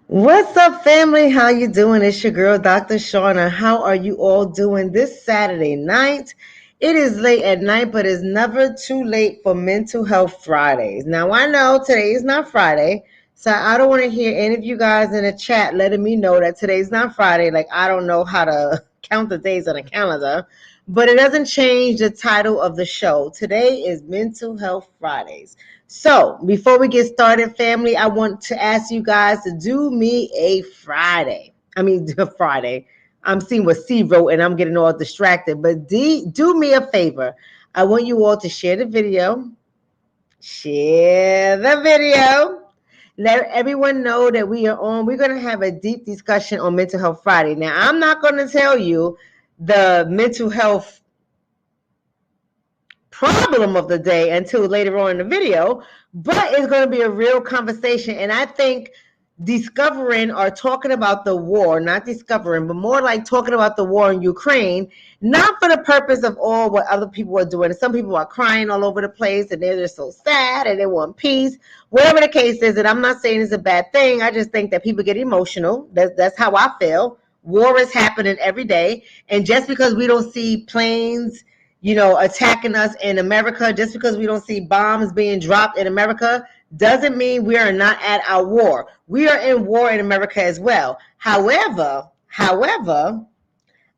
What's up, family? How you doing? It's your girl, Dr. Shonna. How are you all doing this Saturday night? It is late at night, but it's never too late for Mental Health Fridays. Now, I know today is not Friday, so I don't want to hear any of you guys in the chat letting me know that today's not Friday. Like, I don't know how to count the days on the calendar, but it doesn't change the title of the show. Today is Mental Health Fridays. So before we get started, family, I want to ask you guys to do me a Friday. Friday. I'm seeing what C wrote and I'm getting all distracted. But do me a favor. I want you all to share the video. Share the video. Let everyone know that we are on. We're going to have a deep discussion on Mental Health Friday. Now, I'm not going to tell you the mental health problem of the day until later on in the video, but it's going to be a real conversation. And I think discovering or talking about the war, not discovering, but more like talking about the war in Ukraine, not for the purpose of all what other people are doing. Some people are crying all over the place and they're just so sad and they want peace. Whatever the case is, and I'm not saying it's a bad thing. I just think that people get emotional. That's how I feel. War is happening every day. And just because we don't see planes attacking us in America, just because we don't see bombs being dropped in America, doesn't mean we are not at our war. We are in war in America as well. However,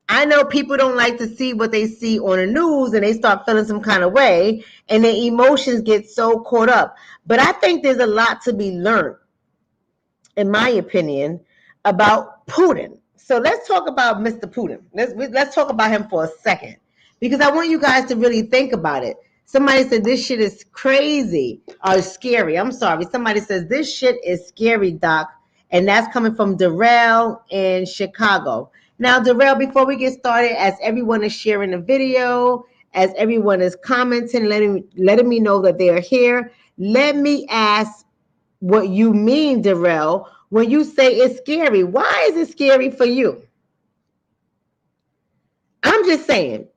I know people don't like to see what they see on the news and they start feeling some kind of way and their emotions get so caught up. But I think there's a lot to be learned, in my opinion, about Putin. So let's talk about Mr. Putin. Let's talk about him for a second, because I want you guys to really think about it. Somebody said this shit is crazy or scary. I'm sorry. Somebody says this shit is scary, Doc, and that's coming from Darrell in Chicago. Now, Darrell, before we get started, as everyone is sharing the video, as everyone is commenting, letting me know that they are here, let me ask what you mean, Darrell, when you say it's scary. Why is it scary for you? I'm just saying.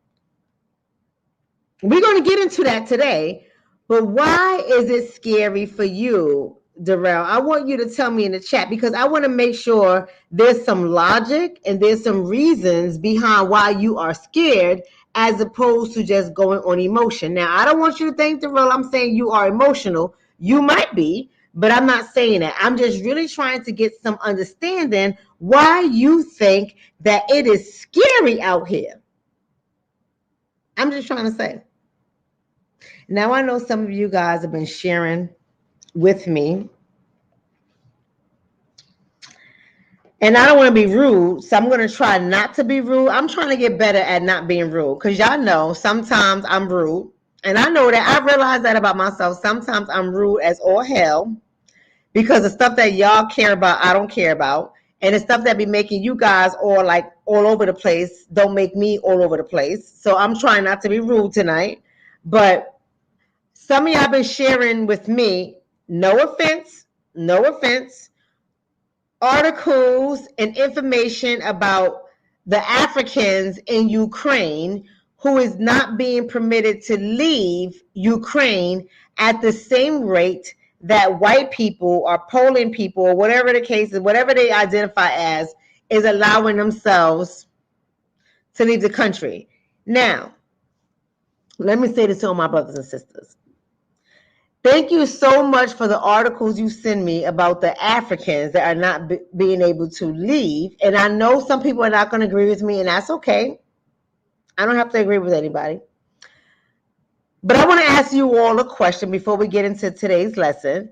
We're going to get into that today, but why is it scary for you, Darrell? I want you to tell me in the chat, because I want to make sure there's some logic and there's some reasons behind why you are scared, as opposed to just going on emotion. Now, I don't want you to think, Darrell, I'm saying you are emotional. You might be, but I'm not saying that. I'm just really trying to get some understanding why you think that it is scary out here. I'm just trying to say. Now, I know some of you guys have been sharing with me, and I don't want to be rude, so I'm going to try not to be rude. I'm trying to get better at not being rude, because y'all know sometimes I'm rude, and I know that. I realize that about myself. Sometimes I'm rude as all hell, because the stuff that y'all care about, I don't care about, and the stuff that be making you guys all over the place don't make me all over the place. So I'm trying not to be rude tonight, but some of y'all been sharing with me, no offense, articles and information about the Africans in Ukraine who is not being permitted to leave Ukraine at the same rate that white people or Poland people or whatever the case is, whatever they identify as, is allowing themselves to leave the country. Now, let me say this to all my brothers and sisters. Thank you so much for the articles you send me about the Africans that are not being able to leave. And I know some people are not going to agree with me, and that's okay. I don't have to agree with anybody. But I want to ask you all a question before we get into today's lesson.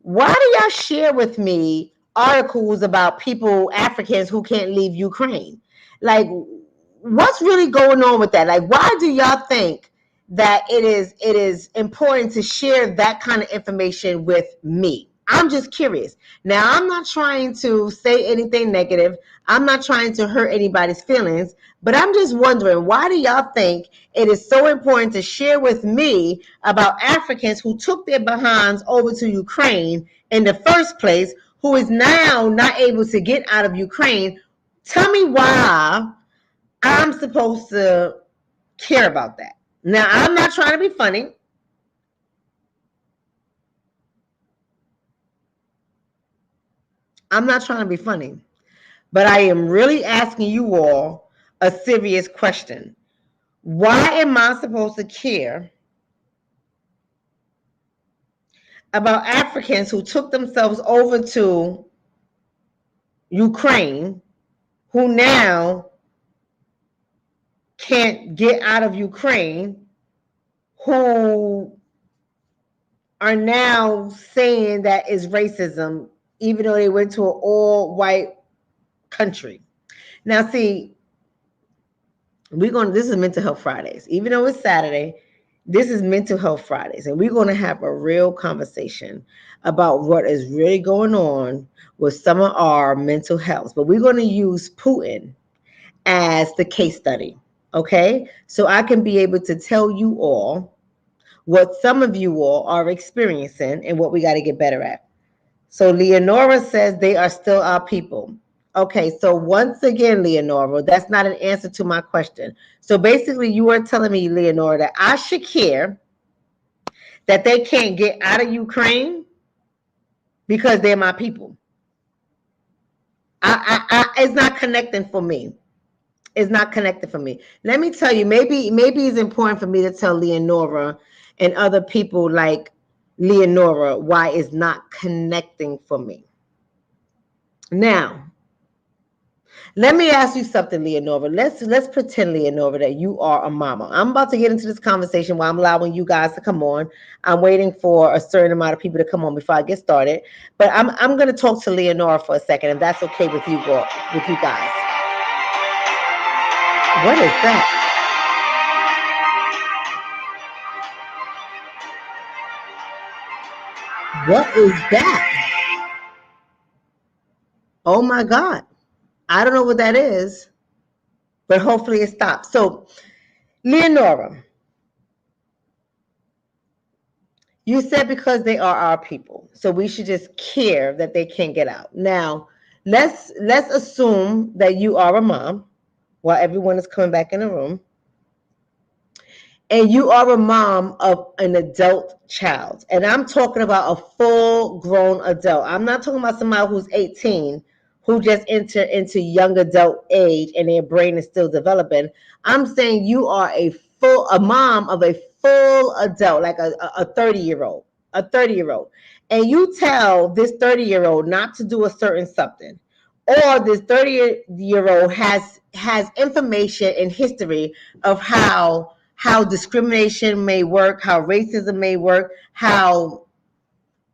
Why do y'all share with me articles about people, Africans, who can't leave Ukraine? Like, what's really going on with that? Like, why do y'all think that it is important to share that kind of information with me? I'm just curious. Now, I'm not trying to say anything negative. I'm not trying to hurt anybody's feelings, but I'm just wondering, why do y'all think it is so important to share with me about Africans who took their behinds over to Ukraine in the first place, who is now not able to get out of Ukraine? Tell me why I'm supposed to care about that. Now, I'm not trying to be funny. I'm not trying to be funny, but I am really asking you all a serious question. Why am I supposed to care about Africans who took themselves over to Ukraine, who now can't get out of Ukraine, who are now saying that is racism, even though they went to an all-white country? Now, see, this is Mental Health Fridays. Even though it's Saturday, this is Mental Health Fridays, and we're going to have a real conversation about what is really going on with some of our mental health. But we're going to use Putin as the case study, okay? So I can be able to tell you all what some of you all are experiencing and what we got to get better at. So Leonora says they are still our people. Okay, so once again, Leonora, that's not an answer to my question. So basically, you are telling me, Leonora, that I should care that they can't get out of Ukraine because they're my people. It's not connecting for me. It's not connected for me. Let me tell you, maybe it's important for me to tell Leonora and other people like Leonora why it's not connecting for me. Now, let me ask you something, Leonora. Let's pretend, Leonora, that you are a mama. I'm about to get into this conversation while I'm allowing you guys to come on. I'm waiting for a certain amount of people to come on before I get started. But I'm going to talk to Leonora for a second, if that's okay with you guys. What is that? What is that? Oh my God. I don't know what that is, but hopefully it stops. So, Leonora, you said because they are our people, so we should just care that they can't get out. Now, let's assume that you are a mom while everyone is coming back in the room, and you are a mom of an adult child. And I'm talking about a full-grown adult. I'm not talking about somebody who's 18 who just entered into young adult age and their brain is still developing. I'm saying you are a mom of a full adult, like a 30-year-old, and you tell this 30-year-old not to do a certain something, or this 30-year-old has information and history of how discrimination may work, how racism may work, how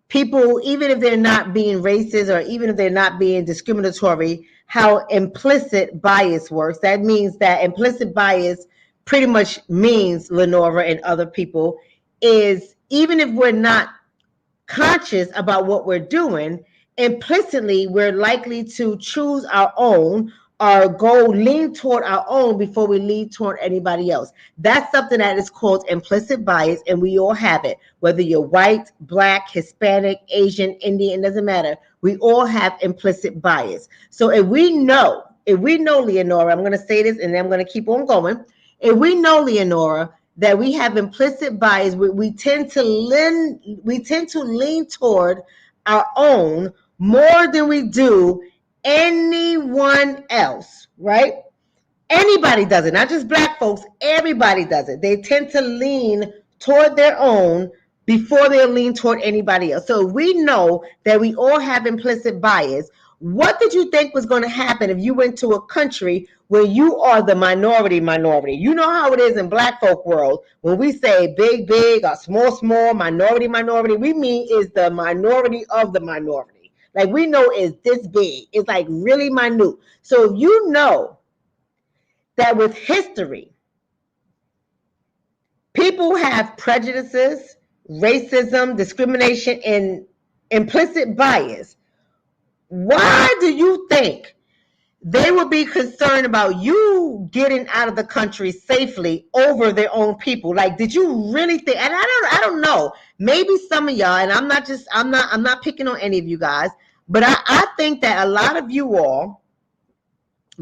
people, even if they're not being racist or even if they're not being discriminatory, how implicit bias works. That means that implicit bias pretty much means, Lenora and other people, is even if we're not conscious about what we're doing, implicitly we're likely to choose our own or lean toward our own before we lean toward anybody else. That's something that is called implicit bias, and we all have it. Whether you're white, black, Hispanic, Asian, Indian, it doesn't matter. We all have implicit bias. So if we know, Leonora, I'm going to say this and then I'm going to keep on going. If we know, Leonora, that we have implicit bias, we tend to lean toward our own more than we do anyone else, right? Anybody does it, not just black folks, everybody does it. They tend to lean toward their own before they lean toward anybody else. So we know that we all have implicit bias. What did you think was going to happen if you went to a country where you are the minority? You know how it is in black folk world. When we say big, or small, minority, we mean is the minority of the minority. Like we know is this big. It's like really minute. So you know that with history, people have prejudices, racism, discrimination, and implicit bias. Why do you think they would be concerned about you getting out of the country safely over their own people? Like, did you really think? And I don't know. Maybe some of y'all, and I'm not picking on any of you guys, but I think that a lot of you all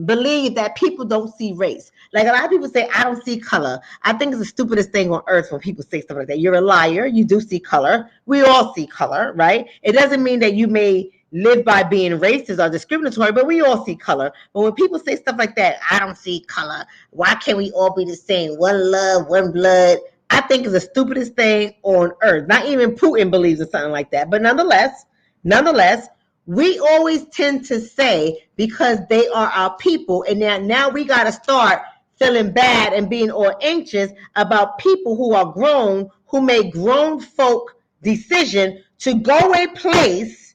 believe that people don't see race. Like a lot of people say, I don't see color. I think it's the stupidest thing on earth when people say stuff like that. You're a liar. You do see color. We all see color, right? It doesn't mean that you may live by being racist or discriminatory, but we all see color. But when people say stuff like that, I don't see color. Why can't we all be the same? One love, one blood. I think is the stupidest thing on earth. Not even Putin believes in something like that. But nonetheless, we always tend to say because they are our people, and now we got to start feeling bad and being all anxious about people who are grown, who make grown folk decision to go a place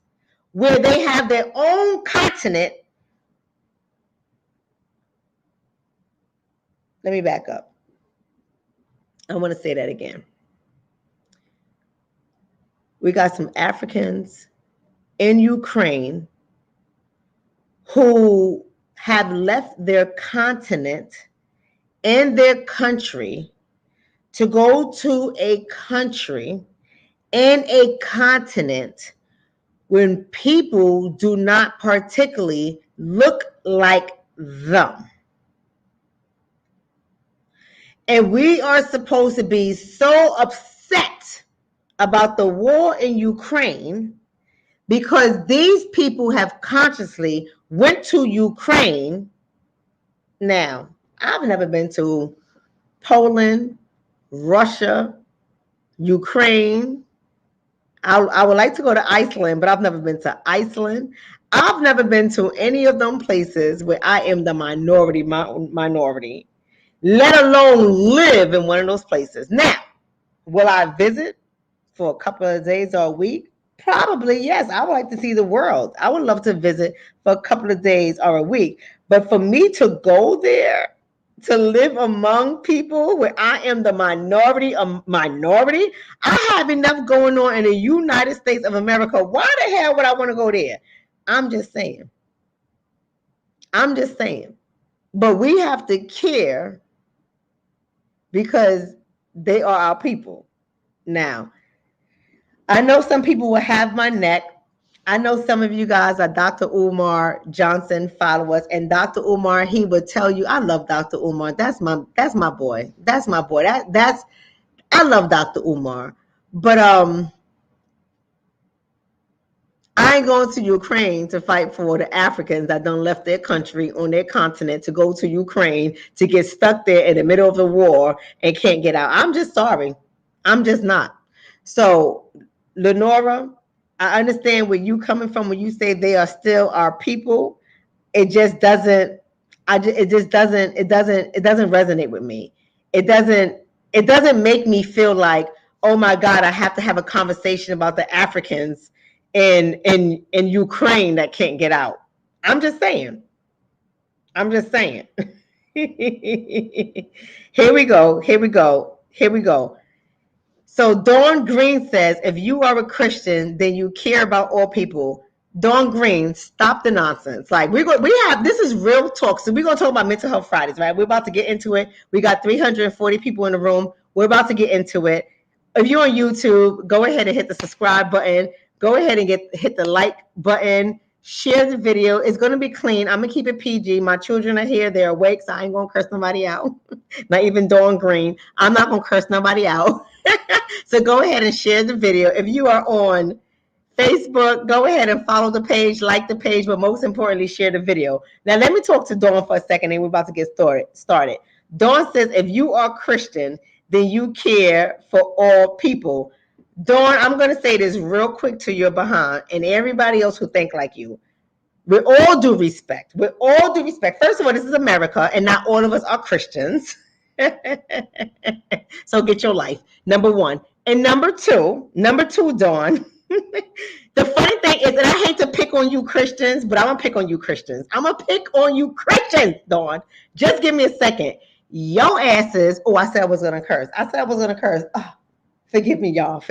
where they have their own continent. Let me back up. I want to say that again. We got some Africans in Ukraine who have left their continent and their country to go to a country and a continent when people do not particularly look like them. And we are supposed to be so upset about the war in Ukraine because these people have consciously went to Ukraine. Now, I've never been to Poland, Russia, Ukraine. I would like to go to Iceland, but I've never been to Iceland. I've never been to any of them places where I am the minority, let alone live in one of those places. Now, will I visit for a couple of days or a week? Probably, yes. I would like to see the world. I would love to visit for a couple of days or a week. But for me to go there, to live among people where I am the minority, I have enough going on in the United States of America. Why the hell would I want to go there? I'm just saying. But we have to care because they are our people. Now, I know some people will have my neck. I know some of you guys are Dr. Umar Johnson followers, and Dr. Umar, he would tell you, I love Dr. Umar. That's my boy. I love Dr. Umar. But I ain't going to Ukraine to fight for the Africans that done left their country on their continent to go to Ukraine to get stuck there in the middle of the war and can't get out. I'm just sorry. I'm just not. So, Lenora, I understand where you coming from when you say they are still our people. It just doesn't. It doesn't resonate with me. It doesn't make me feel like, oh my God, I have to have a conversation about the Africans in Ukraine that can't get out. I'm just saying. Here we go. So Dawn Green says, if you are a Christian, then you care about all people. Dawn Green, stop the nonsense. Like this is real talk. So we're gonna talk about Mental Health Fridays, right? We're about to get into it. We got 340 people in the room. We're about to get into it. If you're on YouTube, go ahead and hit the subscribe button. Go ahead and hit the like button. Share the video. It's gonna be clean. I'm gonna keep it PG. My children are here. They're awake, so I ain't gonna curse nobody out. Not even Dawn Green. I'm not gonna curse nobody out. So go ahead and share the video. If you are on Facebook, go ahead and follow the page, like the page, but most importantly, share the video. Now, let me talk to Dawn for a second, and we're about to get started. Dawn says, if you are Christian, then you care for all people. Dawn, I'm going to say this real quick to your behind and everybody else who think like you. With all due respect, first of all, this is America, and not all of us are Christians. So get your life, number one. And number two, Dawn, the funny thing is, and I hate to pick on you Christians, but I'm going to pick on you Christians. Dawn. Just give me a second. Your asses, I said I was going to curse. Oh, forgive me, y'all.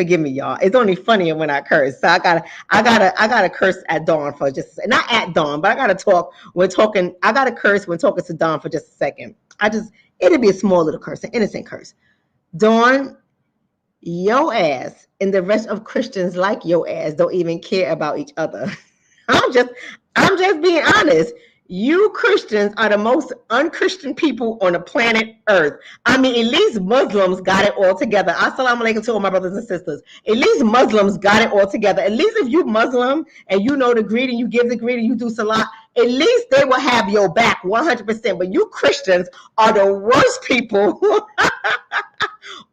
It's only funnier when I curse. So I gotta curse at Dawn for just a second. Not at Dawn, but I gotta curse when talking to Dawn for just a second. It'll be a small little curse, an innocent curse. Dawn, your ass and the rest of Christians like your ass don't even care about each other. I'm just being honest. You Christians are the most unchristian people on the planet Earth. I mean, at least Muslims got it all together. Assalamu alaikum to all my brothers and sisters. At least Muslims got it all together. At least if you Muslim and you know the greed and you give the greed and you do salat, at least they will have your back 100%. But you Christians are the worst people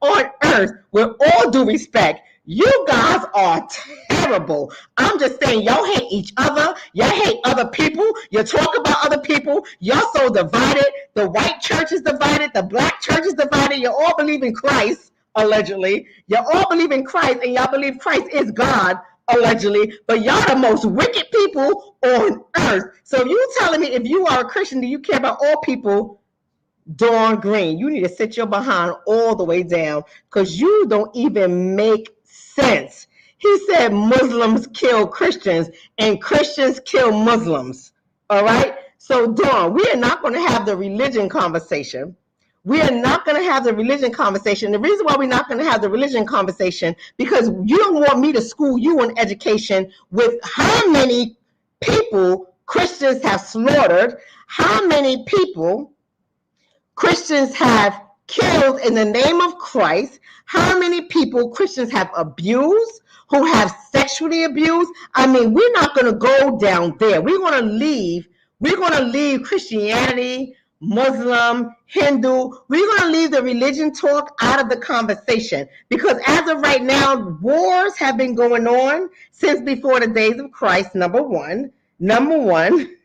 on earth, with all due respect. You guys are terrible. I'm just saying, y'all hate each other. Y'all hate other people. You talk about other people. Y'all so divided. The white church is divided. The black church is divided. You all believe in Christ, allegedly. You all believe in Christ, and y'all believe Christ is God, allegedly. But y'all the most wicked people on earth. So you telling me if you are a Christian, do you care about all people? Dawn Green, you need to sit your behind all the way down, because you don't even make sense. He said Muslims kill Christians and Christians kill Muslims. All right. So Dawn, we are not going to have the religion conversation. We are not going to have the religion conversation. The reason why we're not going to have the religion conversation, because you don't want me to school you on education with how many people Christians have slaughtered, how many people Christians have killed in the name of Christ, how many people Christians have abused, who have sexually abused. I mean, we're not going to go down there. We're going to leave Christianity, Muslim, Hindu. We're going to leave the religion talk out of the conversation, because as of right now, wars have been going on since before the days of Christ, number one. Number one.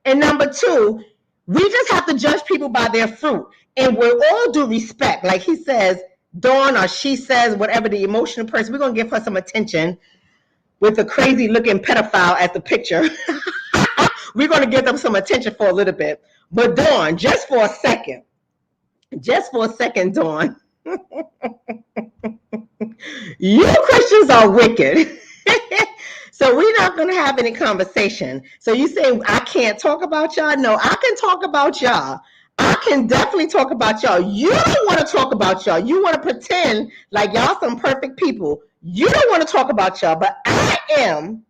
And number two, we just have to judge people by their fruit. And with all due respect, like he says, Dawn, or she says, whatever the emotional person, we're going to give her some attention with a crazy looking pedophile at the picture. We're going to give them some attention for a little bit. But Dawn, just for a second, Dawn, you Christians are wicked. So we're not going to have any conversation. So you say I can't talk about y'all? No, I can talk about y'all. I can definitely talk about y'all. You don't want to talk about y'all. You want to pretend like y'all some perfect people. You don't want to talk about y'all, but I am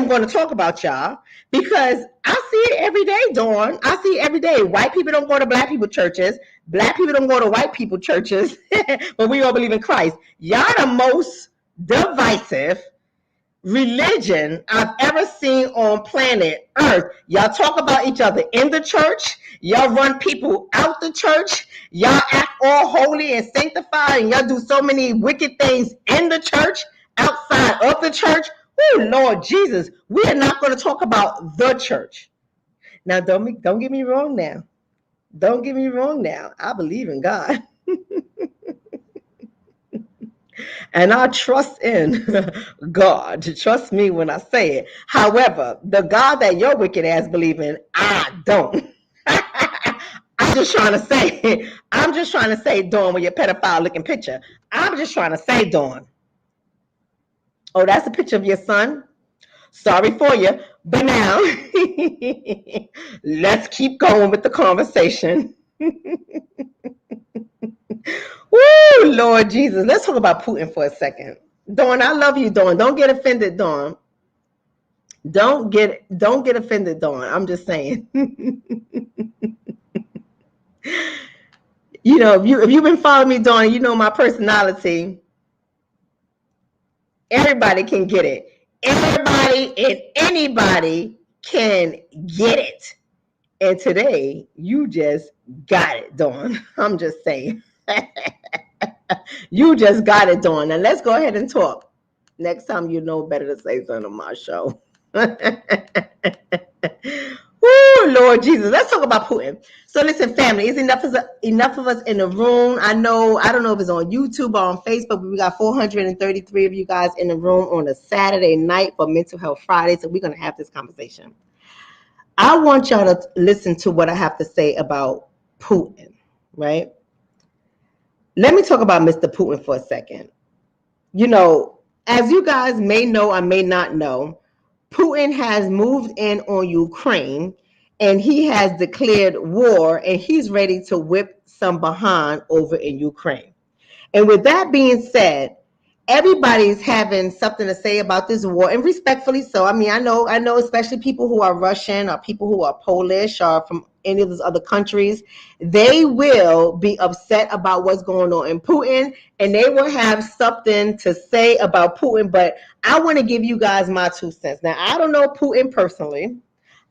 going to talk about y'all, because I see it every day, Dawn. I see it every day. White people don't go to black people churches. Black people don't go to white people churches, but we all believe in Christ. Y'all the most divisive religion I've ever seen on planet Earth. Y'all talk about each other in the church. Y'all run people out the church. Y'all act all holy and sanctified, and y'all do so many wicked things in the church, outside of the church. Oh, Lord Jesus, we are not going to talk about the church. Now, don't get me wrong now. Don't get me wrong now. I believe in God. And I trust in God. Trust me when I say it. However, the God that your wicked ass believe in, I don't. I'm just trying to say, Dawn, with your pedophile looking picture. I'm just trying to say, Dawn. Oh, that's a picture of your son? Sorry for you. But now, let's keep going with the conversation. Woo, Lord Jesus. Let's talk about Putin for a second. Dawn, I love you, Dawn. Don't get offended, Dawn. Don't get offended, Dawn. I'm just saying. You know, if you've been following me, Dawn, you know my personality. Everybody can get it. Everybody and anybody can get it. And today, you just got it, Dawn. I'm just saying. You just got it, Dawn. Now let's go ahead and talk. Next time you know better to say something on my show. Woo, Lord Jesus. Let's talk about Putin. So listen, family, it's enough of us in the room. I don't know if it's on YouTube or on Facebook, but we got 433 of you guys in the room on a Saturday night for Mental Health Friday. So we're going to have this conversation. I want y'all to listen to what I have to say about Putin, right? Let me talk about Mr. Putin for a second. You know, as you guys may know or may not know, Putin has moved in on Ukraine, and he has declared war, and he's ready to whip some behind over in Ukraine. And with that being said, everybody's having something to say about this war, and respectfully so. I mean, I know, especially people who are Russian or people who are Polish or from any of those other countries, they will be upset about what's going on in Putin, and they will have something to say about Putin. But I want to give you guys my 2 cents. Now, I don't know Putin personally.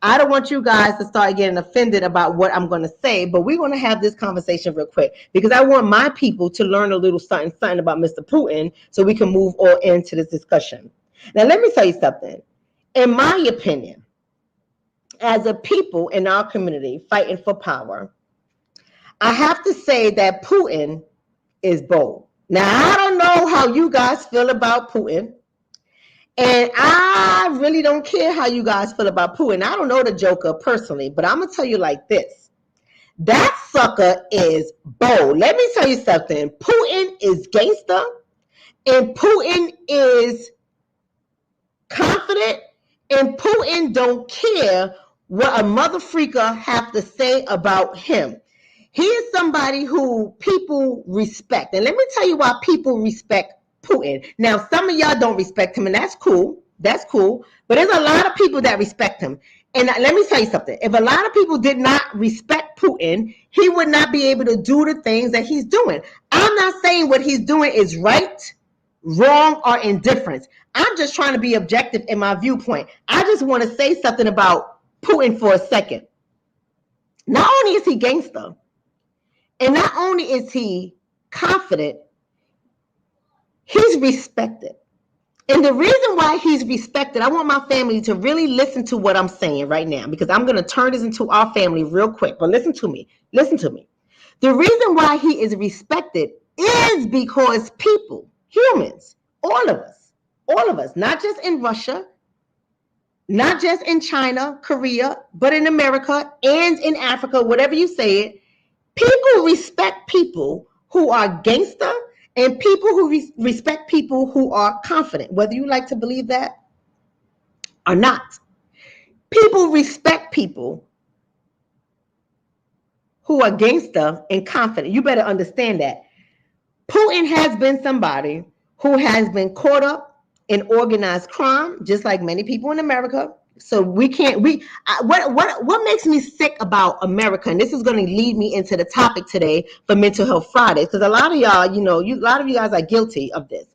I don't want you guys to start getting offended about what I'm going to say, but we're going to have this conversation real quick because I want my people to learn a little something about Mr. Putin so we can move all into this discussion. Now, let me tell you something. In my opinion, as a people in our community fighting for power, I have to say that Putin is bold. Now, I don't know how you guys feel about Putin. And I really don't care how you guys feel about Putin. I don't know the Joker personally, but I'm going to tell you like this. That sucker is bold. Let me tell you something. Putin is gangster, and Putin is confident, and Putin don't care what a mother freaker have to say about him. He is somebody who people respect. And let me tell you why people respect Putin. Now, some of y'all don't respect him, and that's cool. That's cool. But there's a lot of people that respect him. And let me tell you something. If a lot of people did not respect Putin, he would not be able to do the things that he's doing. I'm not saying what he's doing is right, wrong, or indifferent. I'm just trying to be objective in my viewpoint. I just want to say something about Putin for a second. Not only is he gangster, and not only is he confident, he's respected. And the reason why he's respected, I want my family to really listen to what I'm saying right now, because I'm going to turn this into our family real quick. But listen to me. Listen to me. The reason why he is respected is because people, humans, all of us, not just in Russia, not just in China, Korea, but in America and in Africa, whatever you say it, people respect people who are gangster and people who respect people who are confident, whether you like to believe that or not. People respect people who are gangster and confident. You better understand that. Putin has been somebody who has been caught up in organized crime, just like many people in America. So what makes me sick about America, and this is going to lead me into the topic today for Mental Health Fridays, because a lot of y'all, a lot of you guys are guilty of this.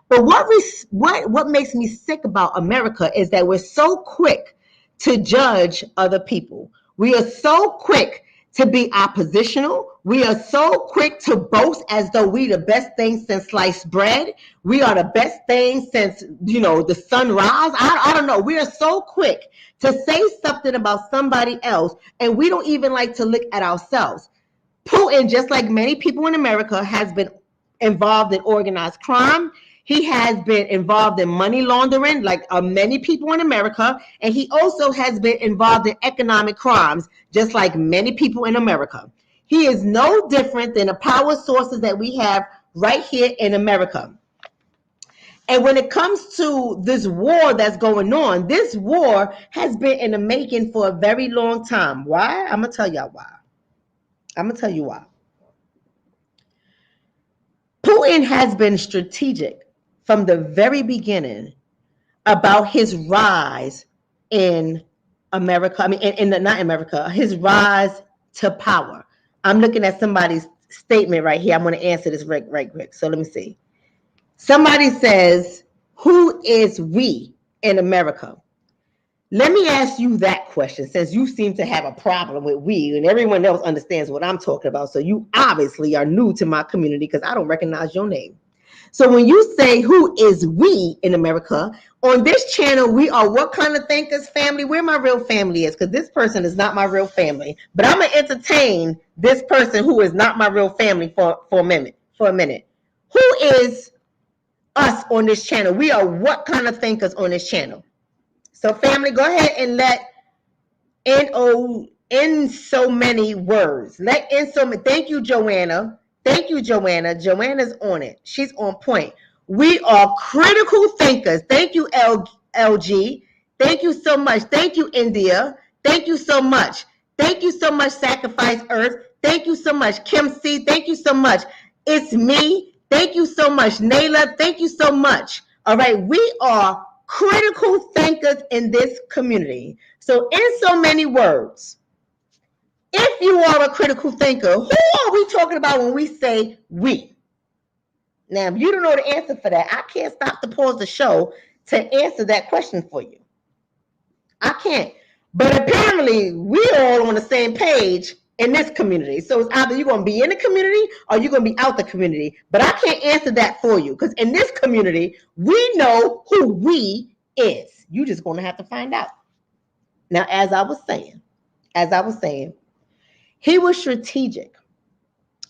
But what makes me sick about America is that we're so quick to judge other people. We are so quick to be oppositional. We are so quick to boast as though we the best thing since sliced bread. We are the best thing since, the sunrise. I don't know. We are so quick to say something about somebody else, and we don't even like to look at ourselves. Putin, just like many people in America, has been involved in organized crime. He has been involved in money laundering, like many people in America, and he also has been involved in economic crimes, just like many people in America. He is no different than the power sources that we have right here in America. And when it comes to this war that's going on, this war has been in the making for a very long time. Why? I'm going to tell y'all why. I'm going to tell you why. Putin has been strategic from the very beginning about his rise in America. Not America, his rise to power. I'm looking at somebody's statement right here. I'm going to answer this right quick. So let me see. Somebody says, who is we in America? Let me ask you that question, since you seem to have a problem with we and everyone else understands what I'm talking about. So you obviously are new to my community because I don't recognize your name. So when you say who is we in America, on this channel, we are what kind of thinkers family? Where my real family is, because this person is not my real family. But I'm going to entertain this person who is not my real family for a minute. Who is us on this channel? We are what kind of thinkers on this channel? So family, go ahead and let in so many words. Thank you, Joanna. Thank you, Joanna. Joanna's on it. She's on point. We are critical thinkers. Thank you, LG. Thank you so much. Thank you, India. Thank you so much. Thank you so much, Sacrifice Earth. Thank you so much, Kim C. Thank you so much. It's me. Thank you so much. Nayla, thank you so much. All right, we are critical thinkers in this community. So in so many words, if you are a critical thinker, who are we talking about when we say we? Now, if you don't know the answer for that, I can't stop to pause the show to answer that question for you. I can't. But apparently, we're all on the same page in this community. So it's either you're going to be in the community or you're going to be out the community. But I can't answer that for you because in this community, we know who we is. You're just going to have to find out. Now, as I was saying, he was strategic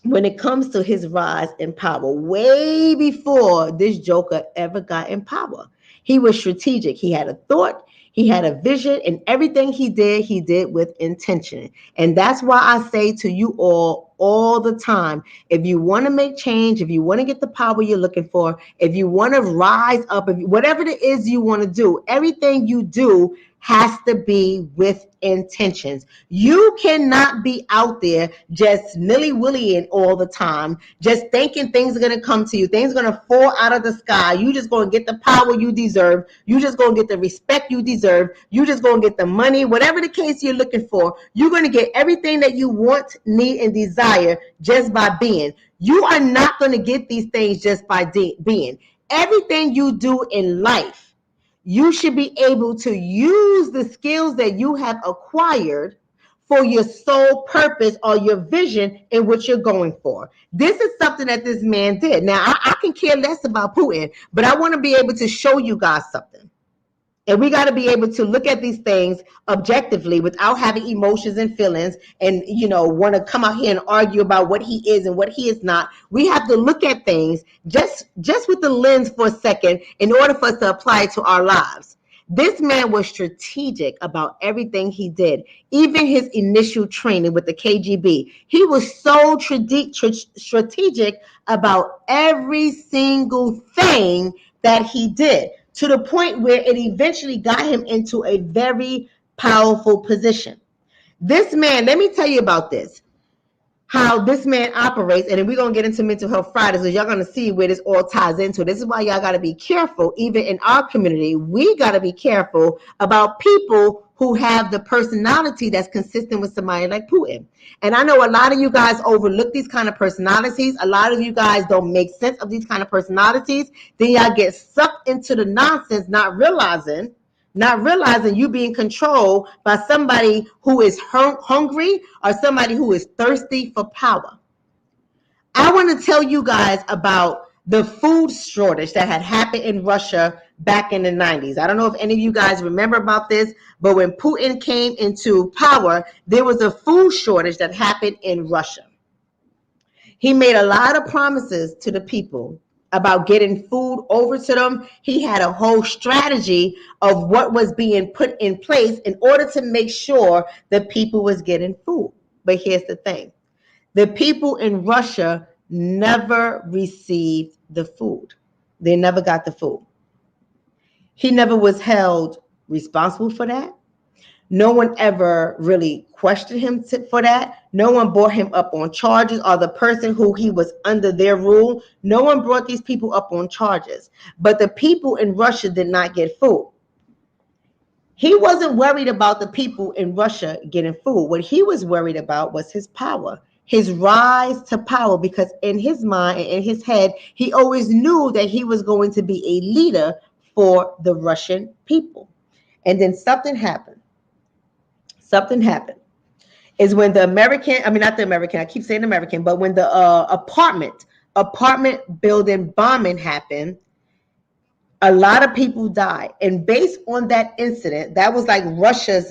when it comes to his rise in power, way before this joker ever got in power. He was strategic. He had a thought, he had a vision, and everything he did with intention. And that's why I say to you all the time, if you want to make change, if you want to get the power you're looking for, if you want to rise up, whatever it is you want to do, everything you do has to be with intentions. You cannot be out there just nilly-willying all the time, just thinking things are going to come to you. Things are going to fall out of the sky. You just going to get the power you deserve. You just going to get the respect you deserve. You just going to get the money, whatever the case you're looking for. You're going to get everything that you want, need, and desire just by being. You are not going to get these things just by being. Everything you do in life, you should be able to use the skills that you have acquired for your sole purpose or your vision in what you're going for. This is something that this man did. Now, I can care less about Putin, but I want to be able to show you guys something. And we got to be able to look at these things objectively without having emotions and feelings and, want to come out here and argue about what he is and what he is not. We have to look at things just with the lens for a second in order for us to apply it to our lives. This man was strategic about everything he did, even his initial training with the KGB. He was so strategic about every single thing that he did, to the point where it eventually got him into a very powerful position. This man, let me tell you about this, how this man operates, and then we're going to get into Mental Health Friday, so y'all going to see where this all ties into. This is why y'all got to be careful. Even in our community, we got to be careful about people who have the personality that's consistent with somebody like Putin. And I know a lot of you guys overlook these kind of personalities. A lot of you guys don't make sense of these kind of personalities. Then y'all get sucked into the nonsense, not realizing you being controlled by somebody who is hungry or somebody who is thirsty for power. I want to tell you guys about the food shortage that had happened in Russia back in the 90s. I don't know if any of you guys remember about this, but when Putin came into power, there was a food shortage that happened in Russia. He made a lot of promises to the people about getting food over to them. He had a whole strategy of what was being put in place in order to make sure the people was getting food. But here's the thing. The people in Russia never received the food. They never got the food. He never was held responsible for that. No one ever really questioned him for that. No one brought him up on charges, or the person who he was under their rule. No one brought these people up on charges. But the people in Russia did not get food. He wasn't worried about the people in Russia getting food. What he was worried about was his power, his rise to power, because in his mind and in his head, he always knew that he was going to be a leader for the Russian people. And then something happened. Is when the I keep saying American, but when the apartment building bombing happened, a lot of people died. And based on that incident, that was like Russia's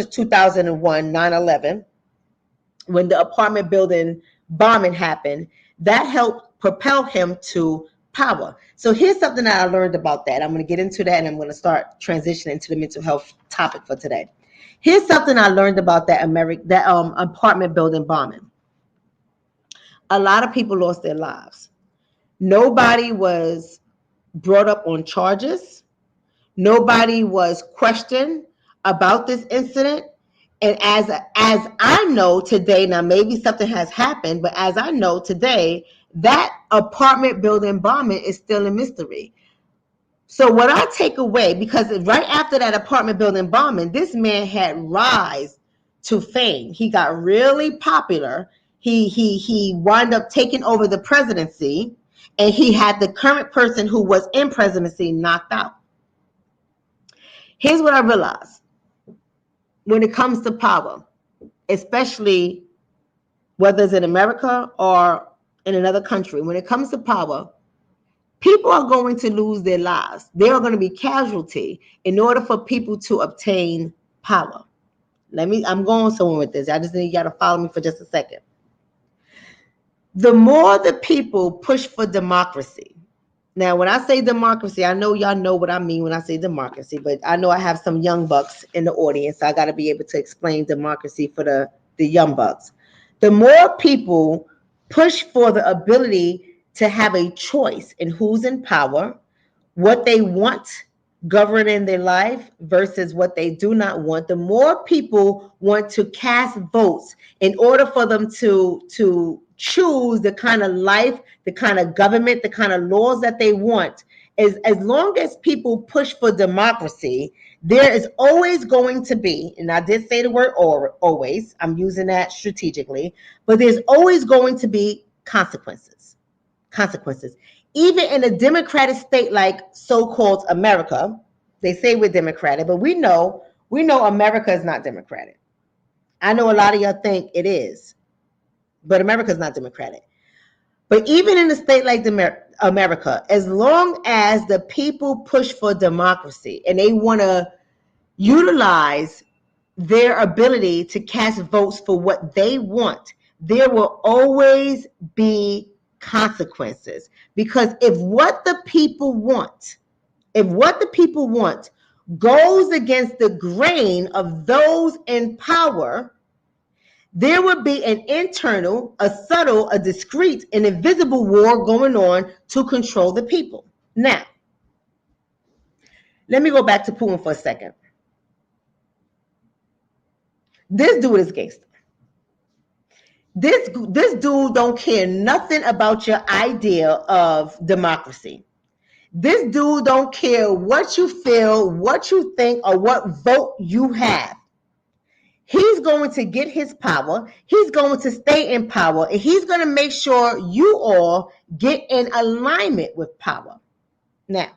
2001 9/11, when the apartment building bombing happened, that helped propel him to power. So here's something that I learned about that. I'm going to get into that, and I'm going to start transitioning to the mental health topic for today. Here's something I learned about that apartment building bombing. A lot of people lost their lives. Nobody was brought up on charges. Nobody was questioned about this incident. And as I know today, now maybe something has happened, but as I know today, That apartment building bombing is still a mystery. So what I take away, because right after that apartment building bombing, this man had rise to fame. He got really popular. He wound up taking over the presidency, and he had the current person who was in presidency knocked out. Here's what I realized when it comes to power, especially whether it's in America or in another country. When it comes to power, people are going to lose their lives. They are going to be casualty in order for people to obtain power. I'm going somewhere with this. I just need y'all to follow me for just a second. The more the people push for democracy. Now, when I say democracy, I know y'all know what I mean when I say democracy, but I know I have some young bucks in the audience, so I got to be able to explain democracy for the young bucks. The more people push for the ability to have a choice in who's in power, what they want governing their life versus what they do not want, the more people want to cast votes in order for them to choose the kind of life, the kind of government, the kind of laws that they want. As long as people push for democracy, there is always going to be, and I did say the word always, I'm using that strategically, but there's always going to be consequences. Even in a democratic state like so-called America, they say we're democratic, but we know America is not democratic. I know a lot of y'all think it is, but America is not democratic. But even in a state like America, as long as the people push for democracy and they want to utilize their ability to cast votes for what they want, there will always be consequences. Because if what the people want goes against the grain of those in power, there would be an internal, a subtle, a discreet, an invisible war going on to control the people. Now, let me go back to Putin for a second. This dude is gangster. This dude don't care nothing about your idea of democracy. This dude don't care what you feel, what you think, or what vote you have. He's going to get his power. He's going to stay in power, and he's going to make sure you all get in alignment with power. Now,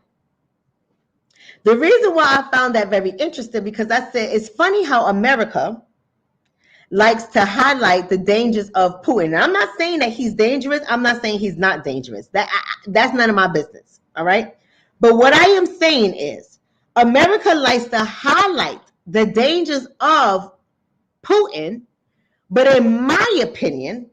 the reason why I found that very interesting, because I said it's funny how America likes to highlight the dangers of Putin. And I'm not saying that he's dangerous. I'm not saying he's not dangerous. That's none of my business, all right? But what I am saying is America likes to highlight the dangers of Putin, but in my opinion,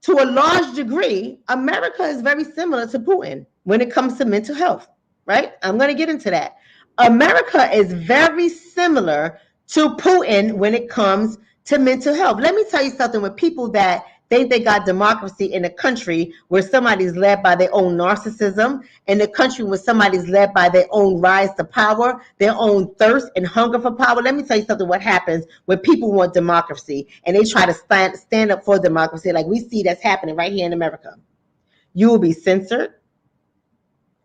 to a large degree, America is very similar to Putin when it comes to mental health, right? I'm going to get into that. America is very similar to Putin when it comes to mental health. Let me tell you something. With people that think they got democracy in a country where somebody's led by their own narcissism, in a country where somebody's led by their own rise to power, their own thirst and hunger for power. Let me tell you something. What happens when people want democracy and they try to stand up for democracy, like we see that's happening right here in America? You will be censored,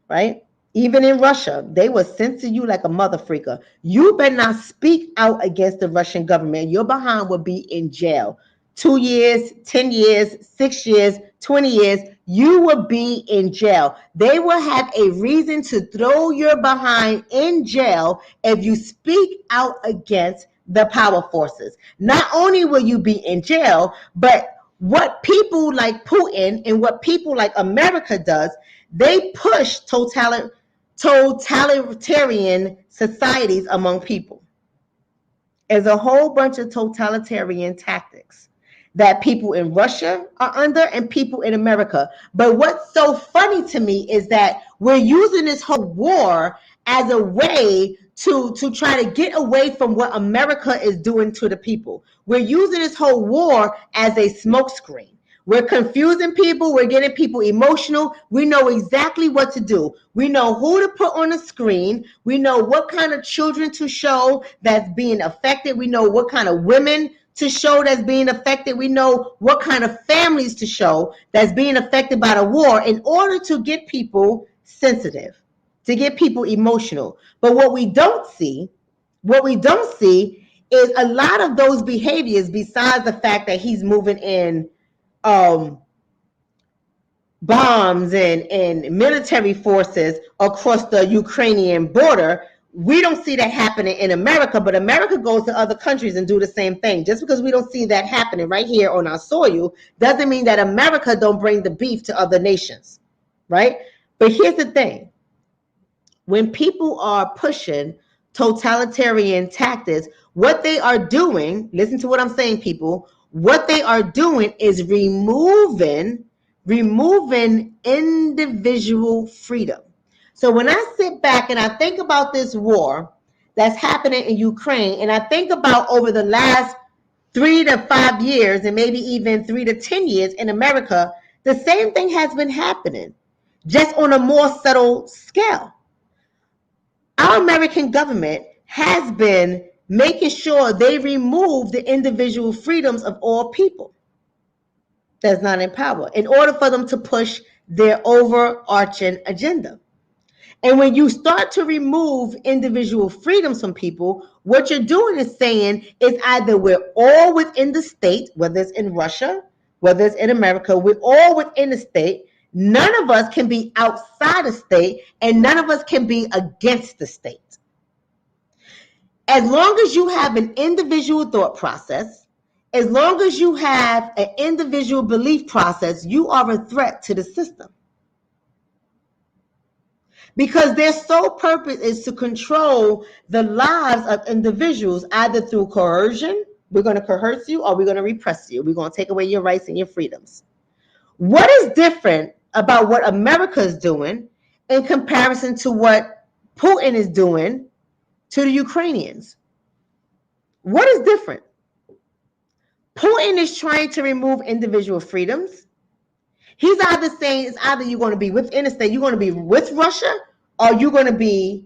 right? Even in Russia, they will censor you like a mother freaker. You better not speak out against the Russian government. Your behind will be in jail. 2 years, 10 years, 6 years, 20 years, you will be in jail. They will have a reason to throw your behind in jail if you speak out against the power forces. Not only will you be in jail, but what people like Putin and what people like America does, they push totalitarian societies among people. There's a whole bunch of totalitarian tactics that people in Russia are under and people in America. But what's so funny to me is that we're using this whole war as a way to try to get away from what America is doing to the people. We're using this whole war as a smokescreen. We're confusing people. We're getting people emotional. We know exactly what to do. We know who to put on the screen. We know what kind of children to show that's being affected. We know what kind of women to show that's being affected. We know what kind of families to show that's being affected by the war in order to get people sensitive, to get people emotional. But what we don't see is a lot of those behaviors, besides the fact that he's moving in bombs and military forces across the Ukrainian border. We don't see that happening in America, but America goes to other countries and do the same thing. Just because we don't see that happening right here on our soil doesn't mean that America don't bring the beef to other nations, right? But here's the thing. When people are pushing totalitarian tactics, what they are doing, listen to what I'm saying, people, what they are doing is removing individual freedom. So when I sit back and I think about this war that's happening in Ukraine, and I think about over the last 3 to 5 years, and maybe even 3 to 10 years in America, the same thing has been happening, just on a more subtle scale. Our American government has been making sure they remove the individual freedoms of all people that's not in power in order for them to push their overarching agenda. And when you start to remove individual freedoms from people, what you're doing is saying is either we're all within the state, whether it's in Russia, whether it's in America, we're all within the state. None of us can be outside the state, and none of us can be against the state. As long as you have an individual thought process, as long as you have an individual belief process, you are a threat to the system. Because their sole purpose is to control the lives of individuals, either through coercion, we're going to coerce you, or we're going to repress you. We're going to take away your rights and your freedoms. What is different about what America is doing in comparison to what Putin is doing to the Ukrainians? What is different? Putin is trying to remove individual freedoms. He's either saying it's either you're going to be within the state, you're going to be with Russia, or you're going to be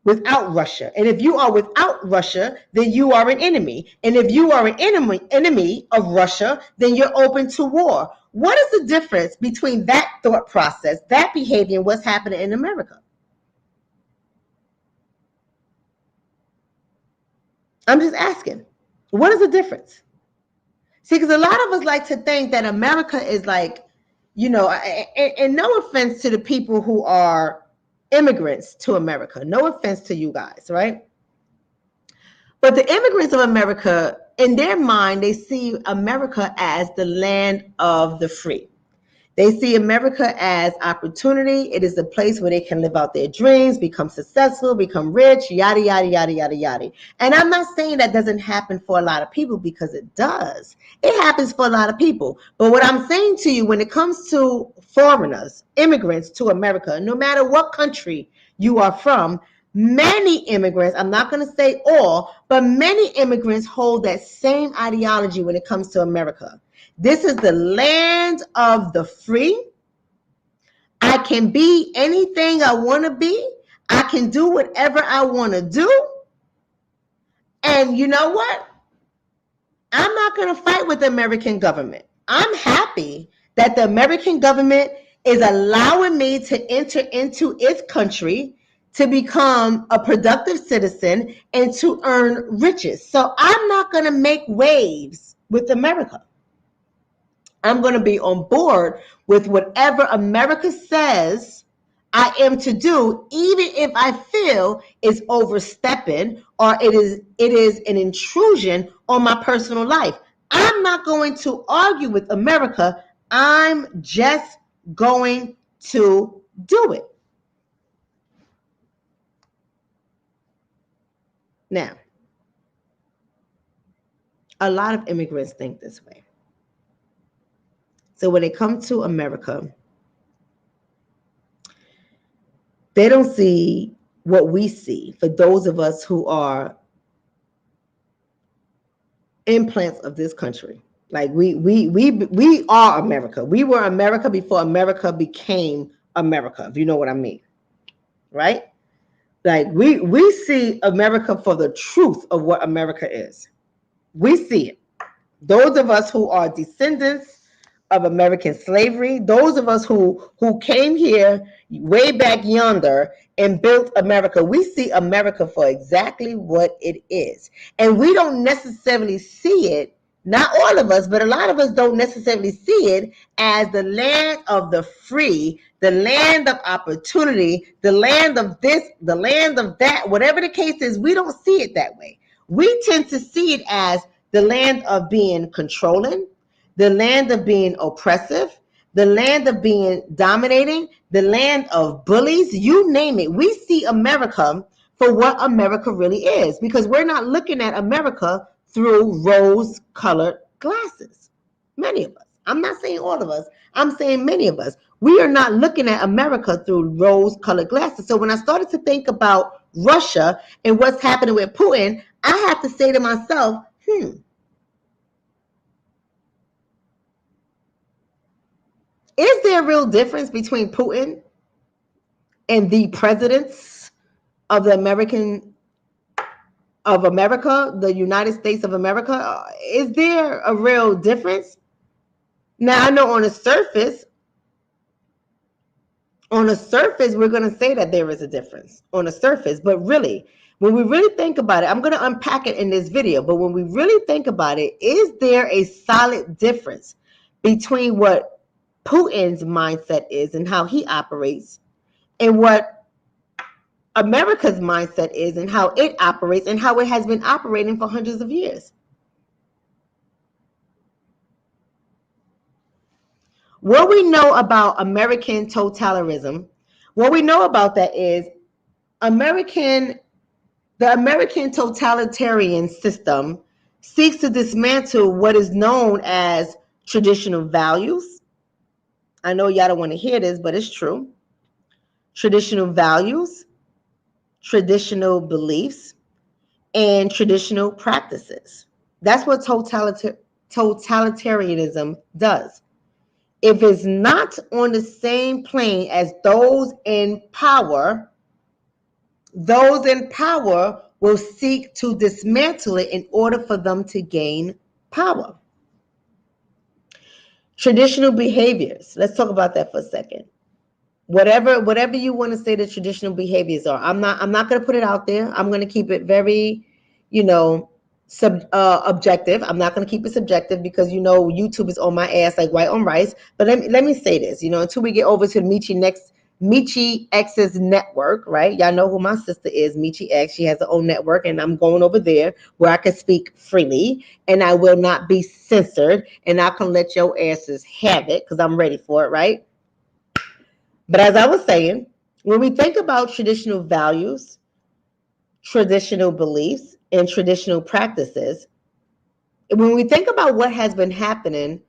without Russia. And if you are without Russia, then you are an enemy. And if you are an enemy of Russia, then you're open to war. What is the difference between that thought process, that behavior, and what's happening in America? I'm just asking, what is the difference? See, because a lot of us like to think that America is like, you know, and no offense to the people who are immigrants to America. No offense to you guys, right? But the immigrants of America, in their mind, they see America as the land of the free. They see America as opportunity. It is the place where they can live out their dreams, become successful, become rich, yada, yada, yada, yada, yada. And I'm not saying that doesn't happen for a lot of people, because it does. It happens for a lot of people. But what I'm saying to you, when it comes to foreigners, immigrants to America, no matter what country you are from, many immigrants, I'm not going to say all, but many immigrants hold that same ideology when it comes to America. This is the land of the free. I can be anything I want to be. I can do whatever I want to do. And you know what? I'm not going to fight with the American government. I'm happy that the American government is allowing me to enter into its country to become a productive citizen and to earn riches. So I'm not going to make waves with America. I'm going to be on board with whatever America says I am to do, even if I feel it's overstepping or it is an intrusion on my personal life. I'm not going to argue with America. I'm just going to do it. Now, a lot of immigrants think this way. So when it comes to America, they don't see what we see for those of us who are implants of this country. Like we are America. We were America before America became America, if you know what I mean. Right? Like we see America for the truth of what America is. We see it. Those of us who are descendants of American slavery, those of us who came here way back yonder and built America, we see America for exactly what it is. And we don't necessarily see it, not all of us, but a lot of us don't necessarily see it as the land of the free, the land of opportunity, the land of this, the land of that, whatever the case is, we don't see it that way. We tend to see it as the land of being controlling, the land of being oppressive, the land of being dominating, the land of bullies, you name it. We see America for what America really is, because we're not looking at America through rose-colored glasses. Many of us. I'm not saying all of us. I'm saying many of us. We are not looking at America through rose-colored glasses. So when I started to think about Russia and what's happening with Putin, I have to say to myself, is there a real difference between Putin and the presidents of the America, the United States of America? Is there a real difference? Now, I know on the surface, we're going to say that there is a difference on the surface, but really, when we really think about it, I'm going to unpack it in this video, but when we really think about it, is there a solid difference between what Putin's mindset is and how he operates and what America's mindset is and how it operates and how it has been operating for hundreds of years? What we know about American totalitarianism, what we know about that is the American totalitarian system seeks to dismantle what is known as traditional values. I know y'all don't want to hear this, but it's true. Traditional values, traditional beliefs, and traditional practices. That's what totalitarianism does. If it's not on the same plane as those in power will seek to dismantle it in order for them to gain power. Traditional behaviors. Let's talk about that for a second. Whatever you want to say the traditional behaviors are. I'm not going to put it out there. I'm going to keep it very, objective. I'm not going to keep it subjective because YouTube is on my ass like white on rice. But let me say this, until we get over to Michi X's network, right? Y'all know who my sister is, Michi X. She has her own network, and I'm going over there where I can speak freely and I will not be censored, and I can let your asses have it because I'm ready for it, right? But as I was saying, when we think about traditional values, traditional beliefs, and traditional practices, when we think about what has been happening,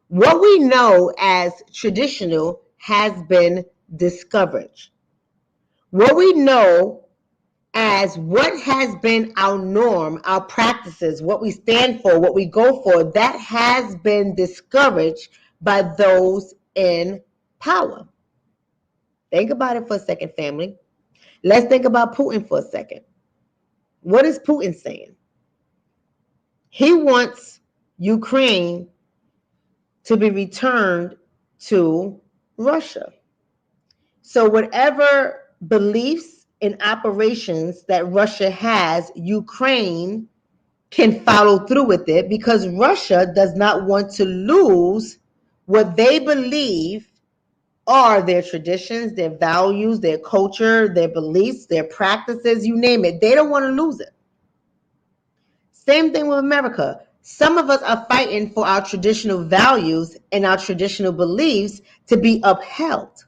what we know as traditional has been discouraged. What we know as what has been our norm, our practices, what we stand for, what we go for, that has been discouraged by those in power. Think about it for a second, family. Let's think about Putin for a second. What is Putin saying? He wants Ukraine to be returned to Russia. So whatever beliefs and operations that Russia has, Ukraine can follow through with it because Russia does not want to lose what they believe are their traditions, their values, their culture, their beliefs, their practices, you name it. They don't want to lose it. Same thing with America. Some of us are fighting for our traditional values and our traditional beliefs to be upheld.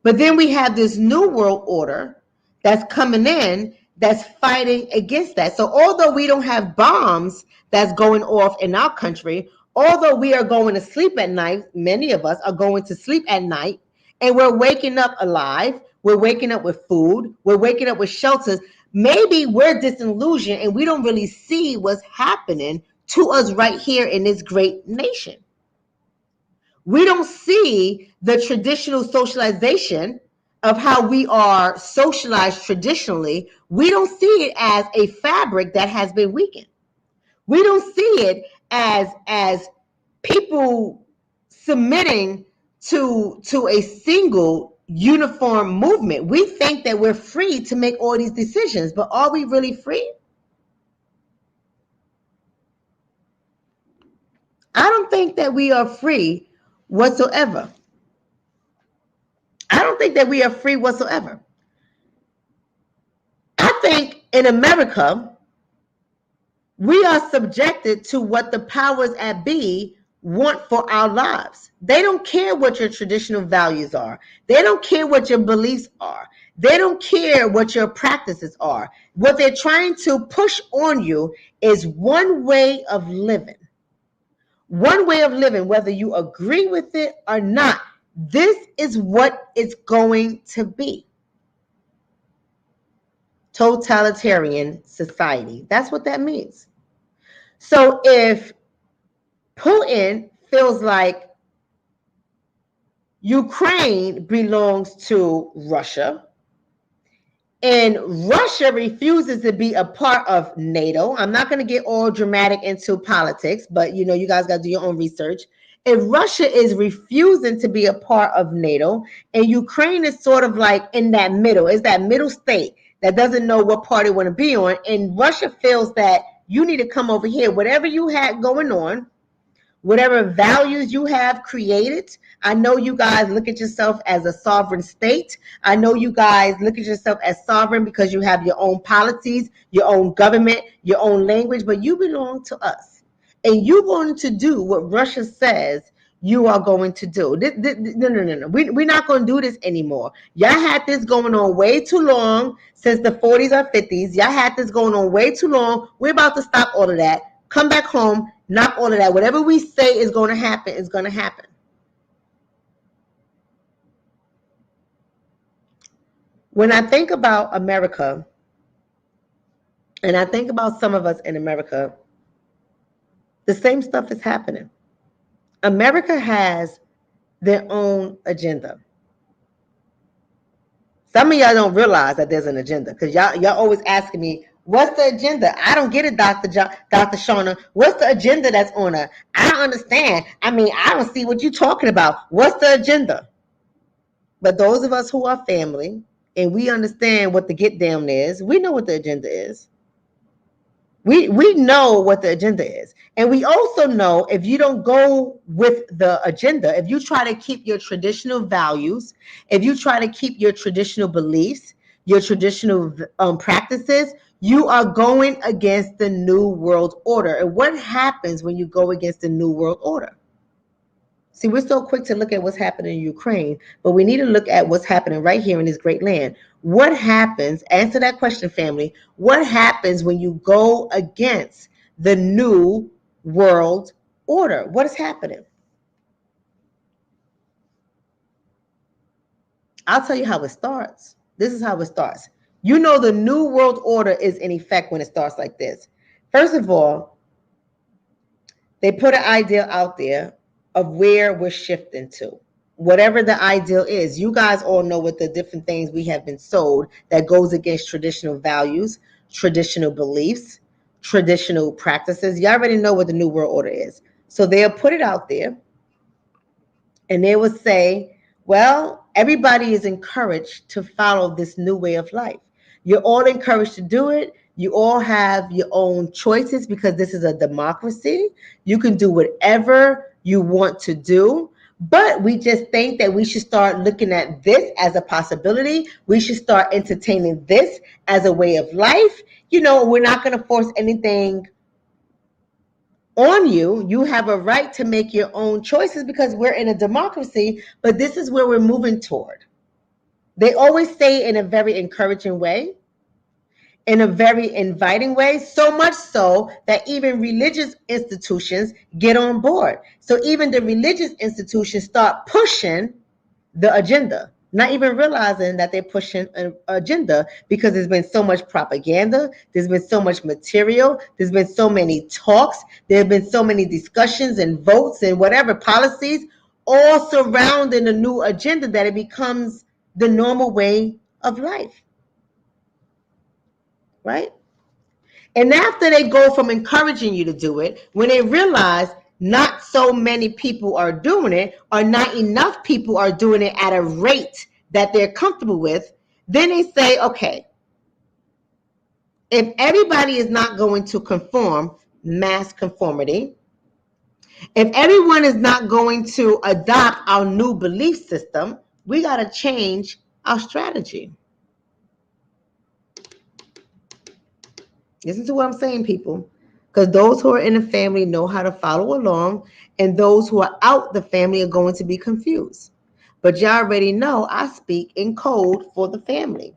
But then we have this new world order that's coming in that's fighting against that. So although we don't have bombs that's going off in our country, although we are going to sleep at night, many of us are going to sleep at night, and we're waking up alive, we're waking up with food, we're waking up with shelters, maybe we're disillusioned and we don't really see what's happening to us right here in this great nation. We don't see the traditional socialization of how we are socialized traditionally. We don't see it as a fabric that has been weakened. We don't see it as people submitting to a single uniform movement. We think that we're free to make all these decisions, but are we really free? I don't think that we are free whatsoever. I don't think that we are free whatsoever. I think in America, we are subjected to what the powers at be want for our lives. They don't care what your traditional values are. They don't care what your beliefs are. They don't care what your practices are. What they're trying to push on you is one way of living. One way of living, whether you agree with it or not. This is what it's going to be. Totalitarian society. That's what that means. So if Putin feels like Ukraine belongs to Russia, and Russia refuses to be a part of NATO. I'm not going to get all dramatic into politics, but you guys got to do your own research. If Russia is refusing to be a part of NATO, and Ukraine is sort of like in that middle, is that middle state that doesn't know what party want to be on, and Russia feels that you need to come over here, whatever you had going on, whatever values you have created. I know you guys look at yourself as a sovereign state. I know you guys look at yourself as sovereign because you have your own policies, your own government, your own language, but you belong to us. And you're going to do what Russia says you are going to do. No. We're not going to do this anymore. Y'all had this going on way too long, since the 40s or 50s. Y'all had this going on way too long. We're about to stop all of that. Come back home, knock all of that. Whatever we say is going to happen is going to happen. When I think about America, and I think about some of us in America, the same stuff is happening. America has their own agenda. Some of y'all don't realize that there's an agenda, because y'all always asking me, what's the agenda? I don't get it, Dr. Shonna. What's the agenda that's on her? I don't understand. I mean, I don't see what you're talking about. What's the agenda? But those of us who are family and we understand what the get down is, we know what the agenda is. We know what the agenda is. And we also know, if you don't go with the agenda, if you try to keep your traditional values, if you try to keep your traditional beliefs, your traditional practices, you are going against the New World Order. And what happens when you go against the New World Order? See, we're so quick to look at what's happening in Ukraine, but we need to look at what's happening right here in this great land. What happens, answer that question, family, what happens when you go against the New World Order? What is happening? I'll tell you how it starts. This is how it starts. You know the New World Order is in effect when it starts like this. First of all, they put an idea out there of where we're shifting to. Whatever the ideal is, you guys all know what the different things we have been sold that goes against traditional values, traditional beliefs, traditional practices. You already know what the New World Order is. So they'll put it out there and they will say, well, everybody is encouraged to follow this new way of life. You're all encouraged to do it. You all have your own choices because this is a democracy. You can do whatever you want to do. But we just think that we should start looking at this as a possibility. We should start entertaining this as a way of life. We're not going to force anything on you. You have a right to make your own choices because we're in a democracy, but this is where we're moving toward. They always say in a very encouraging way, in a very inviting way, so much so that even religious institutions get on board. So even the religious institutions start pushing the agenda, not even realizing that they're pushing an agenda because there's been so much propaganda, there's been so much material, there's been so many talks, there have been so many discussions and votes and whatever policies all surrounding the new agenda that it becomes the normal way of life. Right? And after they go from encouraging you to do it, when they realize not so many people are doing it, or not enough people are doing it at a rate that they're comfortable with, then they say, okay, if everybody is not going to conform, mass conformity, if everyone is not going to adopt our new belief system, we got to change our strategy. Listen to what I'm saying, people, because those who are in the family know how to follow along, and those who are out the family are going to be confused. But y'all already know I speak in code for the family.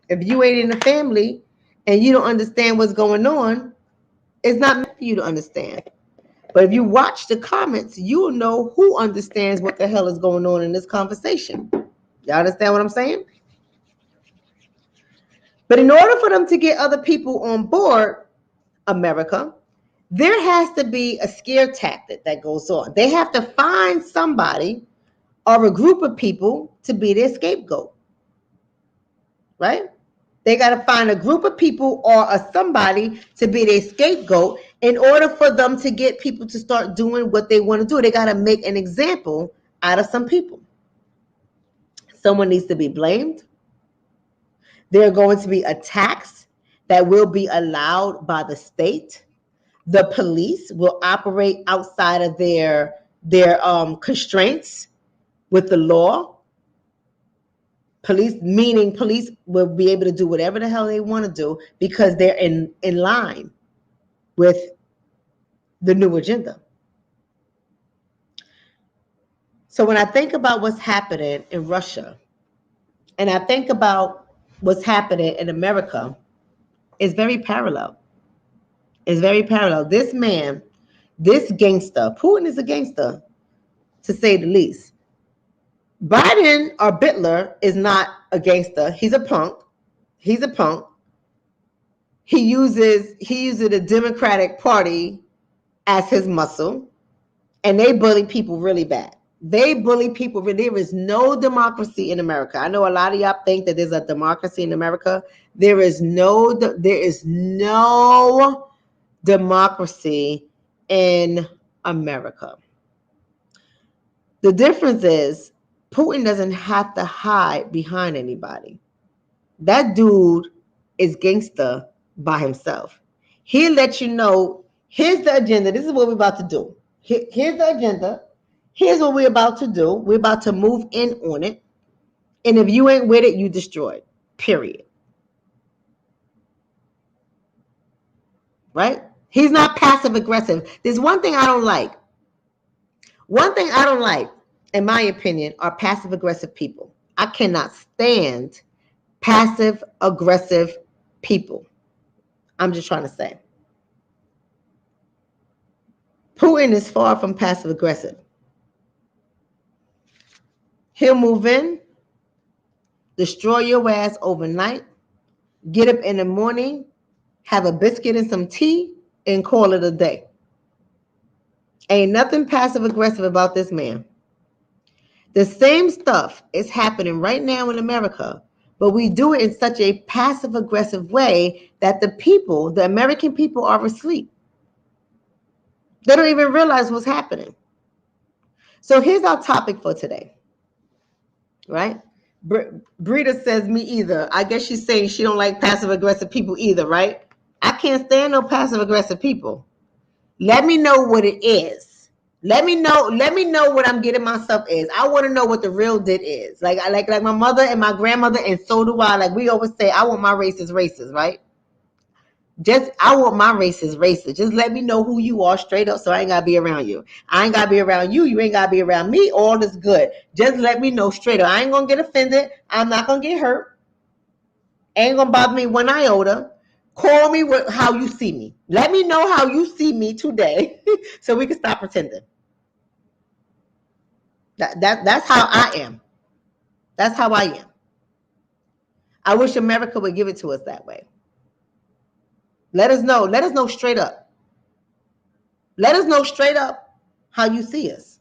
If you ain't in the family and you don't understand what's going on, it's not meant for you to understand. But if you watch the comments, you'll know who understands what the hell is going on in this conversation. Y'all understand what I'm saying? But in order for them to get other people on board, America, there has to be a scare tactic that goes on. They have to find somebody or a group of people to be their scapegoat, right? They got to find a group of people or somebody to be their scapegoat in order for them to get people to start doing what they want to do. They got to make an example out of some people. Someone needs to be blamed. There are going to be attacks that will be allowed by the state. The police will operate outside of their constraints with the law. Police, meaning police will be able to do whatever the hell they want to do because they're in line with the new agenda. So when I think about what's happening in Russia, and I think about what's happening in America, it's very parallel. It's very parallel. This man, this gangster, Putin is a gangster, to say the least. Biden or Bitler is not a gangster. He's a punk. He's a punk. He uses the Democratic Party as his muscle, and they bully people really bad. They bully people. There is no democracy in America. I know a lot of y'all think that there's a democracy in America. There is no democracy in America. The difference is Putin doesn't have to hide behind anybody. That dude is gangster by himself. He'll let you know, here's the agenda. This is what we're about to do. Here's the agenda. Here's what we're about to do. We're about to move in on it. And if you ain't with it, you destroyed. Period. Right? He's not passive aggressive. There's one thing I don't like. One thing I don't like, in my opinion, are passive aggressive people. I cannot stand passive aggressive people. I'm just trying to say. Putin is far from passive aggressive. He'll move in, destroy your ass overnight, get up in the morning, have a biscuit and some tea, and call it a day. Ain't nothing passive aggressive about this man. The same stuff is happening right now in America, but we do it in such a passive aggressive way that the American people are asleep. They don't even realize what's happening. So here's our topic for today, right? Brita says me either. I guess she's saying she don't like passive aggressive people either, right? I can't stand no passive aggressive people. Let me know what it is. Let me know what I'm getting myself is. I want to know what the real dit is. Like my mother and my grandmother, and so do I. Like we always say, I want my races, right? I want my races. Just let me know who you are straight up, so I ain't gotta be around you. I ain't gotta be around you. You ain't gotta be around me. All is good. Just let me know straight up. I ain't gonna get offended. I'm not gonna get hurt. Ain't gonna bother me one iota. Call me with how you see me. Let me know how you see me today, so we can stop pretending. That's how I am. That's how I am. I wish America would give it to us that way. Let us know. Let us know straight up. Let us know straight up how you see us.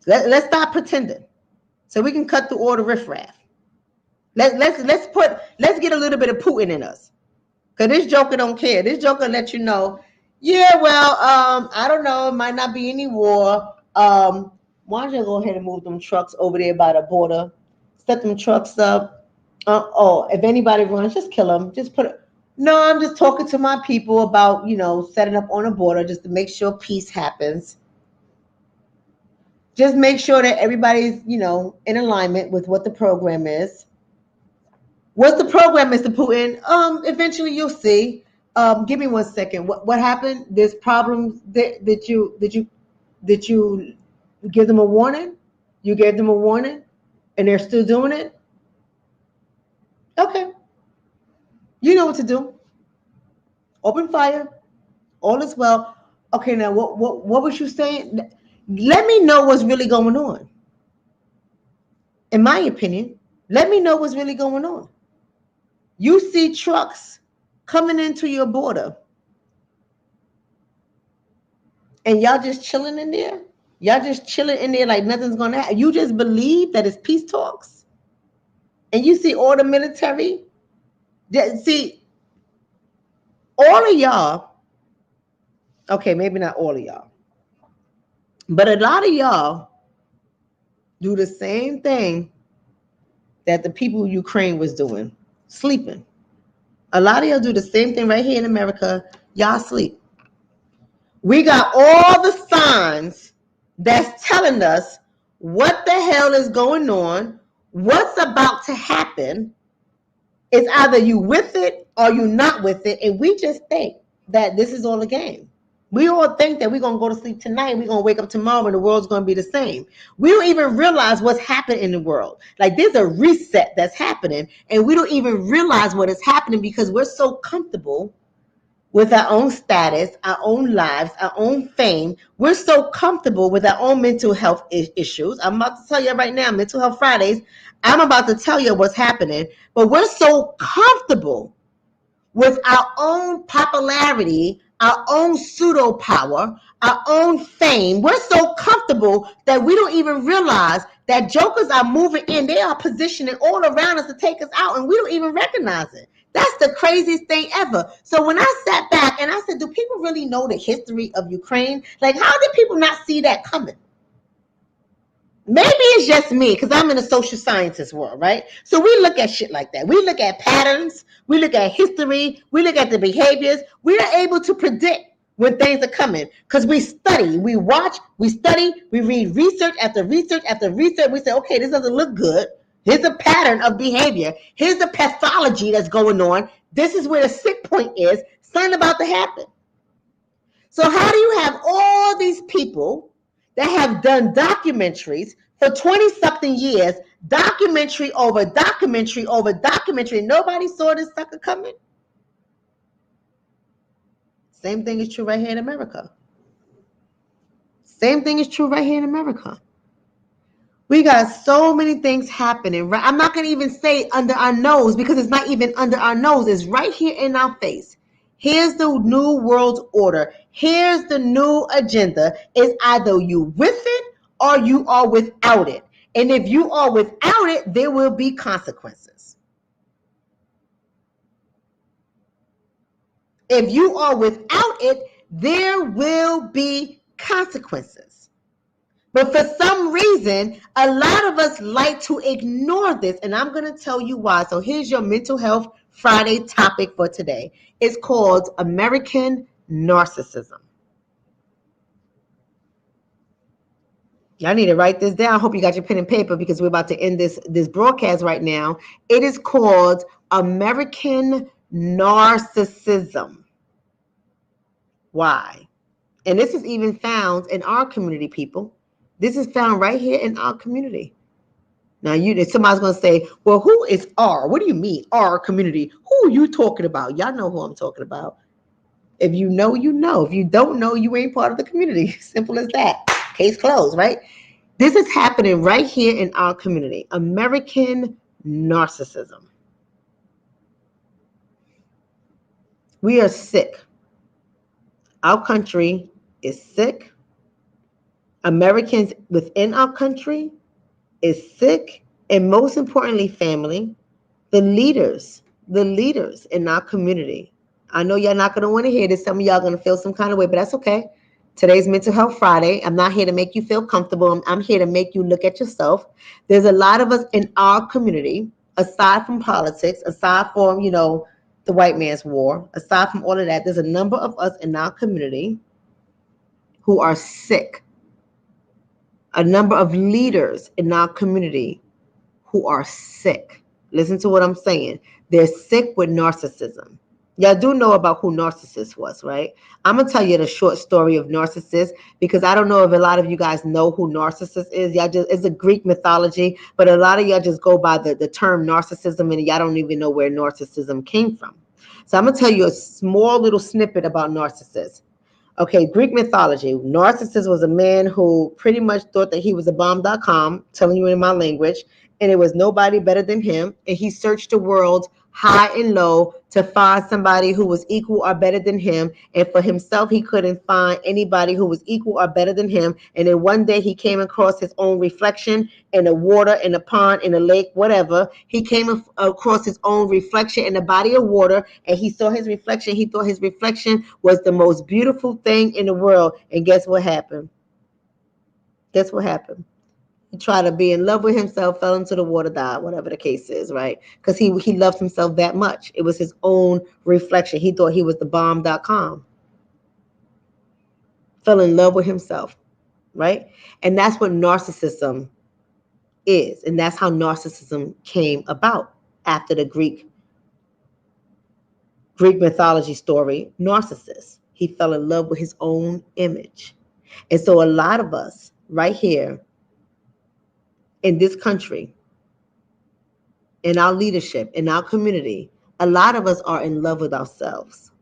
Let's stop pretending, so we can cut through all the riffraff. Let's get a little bit of Putin in us, Because this joker don't care. This joker let you know, yeah, well, I don't know. It might not be any war. Why don't you go ahead and move them trucks over there by the border? Set them trucks up. If anybody runs, just kill them. Just put it. No, I'm just talking to my people about, setting up on a border just to make sure peace happens. Just make sure that everybody's, in alignment with what the program is. What's the program, Mr. Putin? Eventually you'll see. Give me 1 second. What happened? There's problems. Did you give them a warning? You gave them a warning, and they're still doing it. Okay. You know what to do. Open fire. All is well. Okay. Now, what was you saying? Let me know what's really going on. In my opinion, let me know what's really going on. You see trucks coming into your border, and y'all just chilling in there? Y'all just chilling in there like nothing's going to happen? You just believe that it's peace talks? And you see all the military? See, all of y'all, okay, maybe not all of y'all, but a lot of y'all do the same thing that the people in Ukraine was doing, sleeping. A lot of y'all do the same thing right here in America. Y'all sleep. We got all the signs that's telling us what the hell is going on, what's about to happen. It's either you with it or you not with it, and we just think that this is all a game. We all think that we're going to go to sleep tonight, we're going to wake up tomorrow, and the world's going to be the same. We don't even realize what's happening in the world. Like, there's a reset that's happening, and we don't even realize what is happening because we're so comfortable with our own status, our own lives, our own fame. We're so comfortable with our own mental health issues. I'm about to tell you right now, Mental Health Fridays, I'm about to tell you what's happening, but we're so comfortable with our own popularity, our own pseudo power, our own fame. We're so comfortable that we don't even realize that jokers are moving in. They are positioning all around us to take us out, and we don't even recognize it. That's the craziest thing ever. So when I sat back and I said, do people really know the history of Ukraine? Like, how did people not see that coming? Maybe it's just me because I'm in the social sciences world, right? So we look at shit like that. We look at patterns. We look at history. We look at the behaviors. We are able to predict when things are coming because we study, we watch, we study, we read research after research after research. We say, okay, this doesn't look good. Here's a pattern of behavior. Here's the pathology that's going on. This is where the sick point is. Something about to happen. So how do you have all these people that have done documentaries for 20-something years, documentary over documentary over documentary, and nobody saw this sucker coming? Same thing is true right here in America. Same thing is true right here in America. We got so many things happening. Right? I'm not going to even say under our nose because it's not even under our nose. It's right here in our face. Here's the new world order. Here's the new agenda. It's either you with it or you are without it. And if you are without it, there will be consequences. If you are without it, there will be consequences. But for some reason, a lot of us like to ignore this, and I'm going to tell you why. So here's your Mental Health Friday topic for today. It's called American Narcissism. Y'all need to write this down. I hope you got your pen and paper because we're about to end this broadcast right now. It is called American Narcissism. Why? And this is even found in our community, people. This is found right here in our community. Now, somebody's going to say, well, who is R? What do you mean, our community? Who are you talking about? Y'all know who I'm talking about. If you know, you know. If you don't know, you ain't part of the community. Simple as that. Case closed, right? This is happening right here in our community. American narcissism. We are sick. Our country is sick. Americans within our country is sick. And most importantly, family, the leaders in our community I know y'all not going to want to hear this. Some of y'all going to feel some kind of way, but that's okay. Today's Mental Health Friday. I'm not here to make you feel comfortable. I'm here to make you look at yourself. There's a lot of us in our community, aside from politics, aside from, the white man's war, aside from all of that, there's a number of us in our community who are sick. A number of leaders in our community who are sick. Listen to what I'm saying. They're sick with narcissism. Y'all do know about who Narcissus was, right? I'm going to tell you the short story of Narcissus because I don't know if a lot of you guys know who Narcissus is. It's a Greek mythology, but a lot of y'all just go by the term narcissism and y'all don't even know where narcissism came from. So I'm going to tell you a small little snippet about Narcissus. Okay, Greek mythology. Narcissus was a man who pretty much thought that he was a bomb.com, telling you in my language, and it was nobody better than him. And he searched the world high and low to find somebody who was equal or better than him. And for himself, he couldn't find anybody who was equal or better than him. And then one day he came across his own reflection in the water, in a pond, in a lake, whatever. He came across his own reflection in a body of water, and he saw his reflection. He thought his reflection was the most beautiful thing in the world. And guess what happened? Guess what happened? He tried to be in love with himself, fell into the water, died, whatever the case is, right? Because he loved himself that much. It was his own reflection. He thought he was the bomb.com. Fell in love with himself, right? And that's what narcissism is. And that's how narcissism came about after the Greek mythology story, Narcissus. He fell in love with his own image. And so a lot of us right here in this country, in our leadership, in our community, a lot of us are in love with ourselves.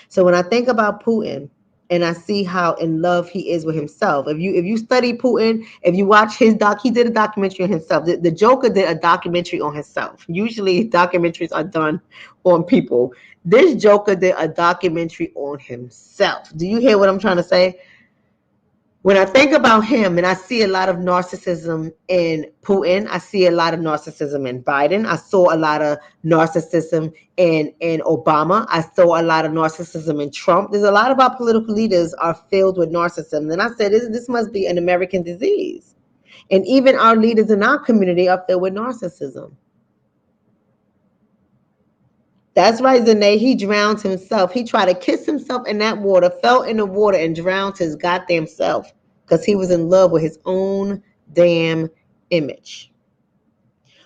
So when I think about Putin and I see how in love he is with himself, if you study Putin, if you watch his he did a documentary on himself. The Joker did a documentary on himself. Usually documentaries are done on people. This Joker did a documentary on himself. Do you hear what I'm trying to say? When I think about him and I see a lot of narcissism in Putin, I see a lot of narcissism in Biden. I saw a lot of narcissism in Obama. I saw a lot of narcissism in Trump. There's a lot of our political leaders are filled with narcissism. And I said, this must be an American disease. And even our leaders in our community are filled with narcissism. That's right, Zane. He drowned himself. He tried to kiss himself in that water, fell in the water, and drowned his goddamn self because he was in love with his own damn image.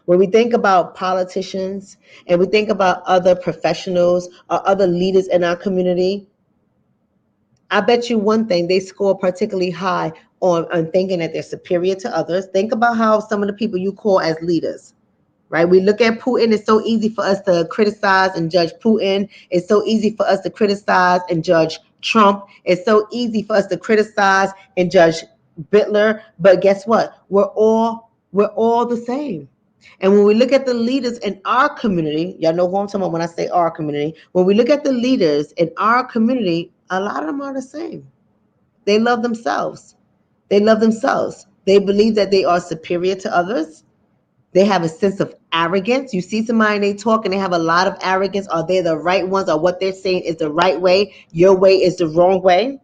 When we think about politicians and we think about other professionals or other leaders in our community, I bet you one thing, they score particularly high on thinking that they're superior to others. Think about how some of the people you call as leaders, right? We look at Putin. It's so easy for us to criticize and judge Putin. It's so easy for us to criticize and judge Trump. It's so easy for us to criticize and judge Hitler. But guess what? We're all the same. And when we look at the leaders in our community, y'all know who I'm talking about when I say our community. When we look at the leaders in our community, a lot of them are the same. They love themselves. They love themselves. They believe that they are superior to others. They have a sense of arrogance. You see somebody and they talk and they have a lot of arrogance. Are they the right ones, or what they're saying is the right way? Your way is the wrong way.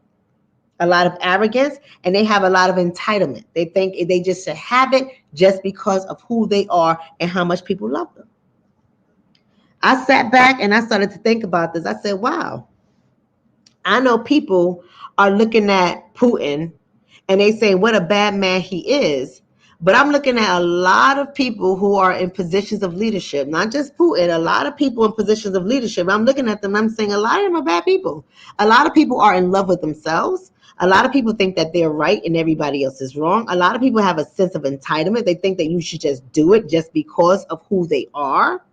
A lot of arrogance, and they have a lot of entitlement. They think they just should have it just because of who they are and how much people love them. I sat back and I started to think about this. I said, wow, I know people are looking at Putin and they say what a bad man he is. But I'm looking at a lot of people who are in positions of leadership, not just Putin, a lot of people in positions of leadership. I'm looking at them, I'm saying a lot of them are bad people. A lot of people are in love with themselves. A lot of people think that they're right and everybody else is wrong. A lot of people have a sense of entitlement. They think that you should just do it just because of who they are,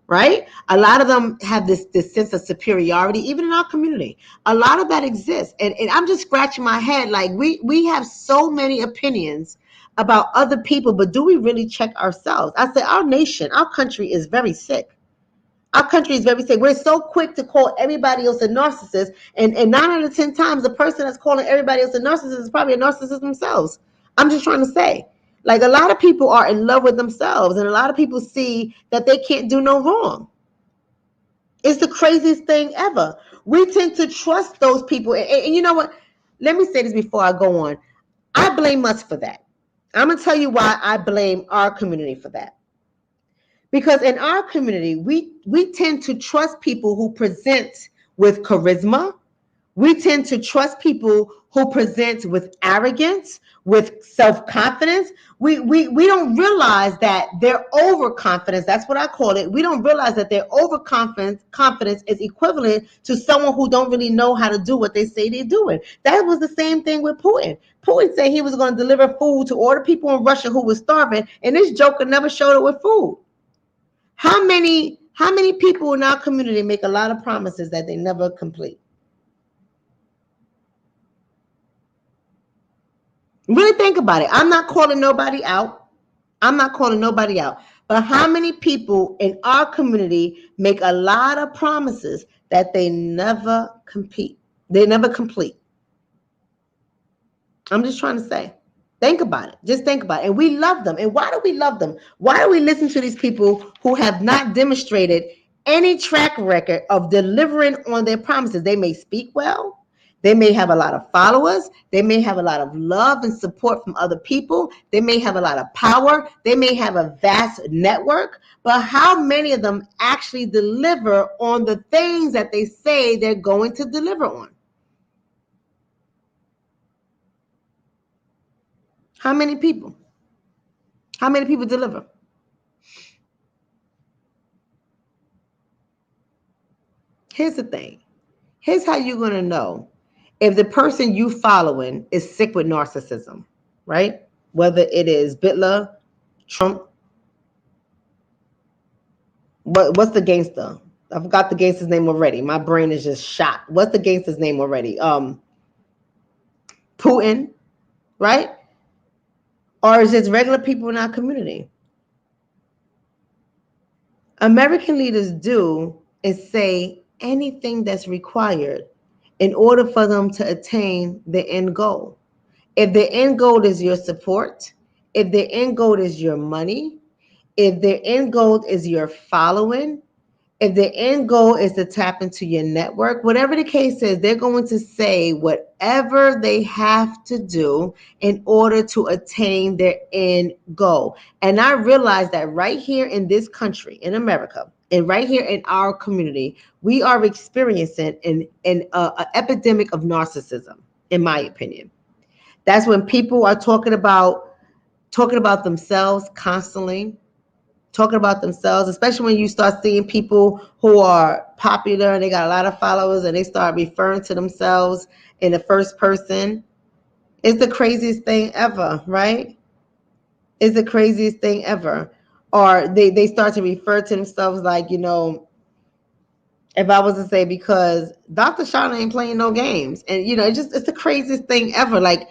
right? A lot of them have this sense of superiority, even in our community. A lot of that exists. And I'm just scratching my head. Like we have so many opinions about other people, but do we really check ourselves? I said, our nation, our country is very sick. Our country is very sick. We're so quick to call everybody else a narcissist. And 9 out of 10 times, the person that's calling everybody else a narcissist is probably a narcissist themselves. I'm just trying to say, like, a lot of people are in love with themselves, and a lot of people see that they can't do no wrong. It's the craziest thing ever. We tend to trust those people. And you know what? Let me say this before I go on. I blame us for that. I'm going to tell you why I blame our community for that. Because in our community, we tend to trust people who present with charisma. We tend to trust people who present with arrogance, with self-confidence. We don't realize that their overconfidence, that's what I call it. We don't realize that their confidence is equivalent to someone who don't really know how to do what they say they're doing. That was the same thing with Putin. Putin said he was going to deliver food to all the people in Russia who were starving, and this joker never showed up with food. How many people in our community make a lot of promises that they never complete? Really think about it. I'm not calling nobody out. But how many people in our community make a lot of promises that they never complete? They never complete. I'm just trying to say. Think about it. Just think about it. And we love them. And why do we love them? Why do we listen to these people who have not demonstrated any track record of delivering on their promises? They may speak well. They may have a lot of followers. They may have a lot of love and support from other people. They may have a lot of power. They may have a vast network. But how many of them actually deliver on the things that they say they're going to deliver on? How many people? How many people deliver? Here's the thing. Here's how you're going to know if the person you following is sick with narcissism, right? Whether it is Bitler, Trump, what's the gangster? I forgot the gangster's name already. My brain is just shot. What's the gangster's name already? Putin, right? Or is it regular people in our community? American leaders do is say anything that's required in order for them to attain the end goal. If the end goal is your support, if the end goal is your money, if the end goal is your following, if the end goal is to tap into your network, whatever the case is, they're going to say whatever they have to do in order to attain their end goal. And I realize that right here in this country, in America, and right here in our community, we are experiencing an epidemic of narcissism, in my opinion. That's when people are talking about themselves constantly, talking about themselves, especially when you start seeing people who are popular and they got a lot of followers and they start referring to themselves in the first person. It's the craziest thing ever, right? It's the craziest thing ever. Or they start to refer to themselves like, you know, if I was to say, because Dr. Shonna ain't playing no games. And, you know, it's the craziest thing ever. Like,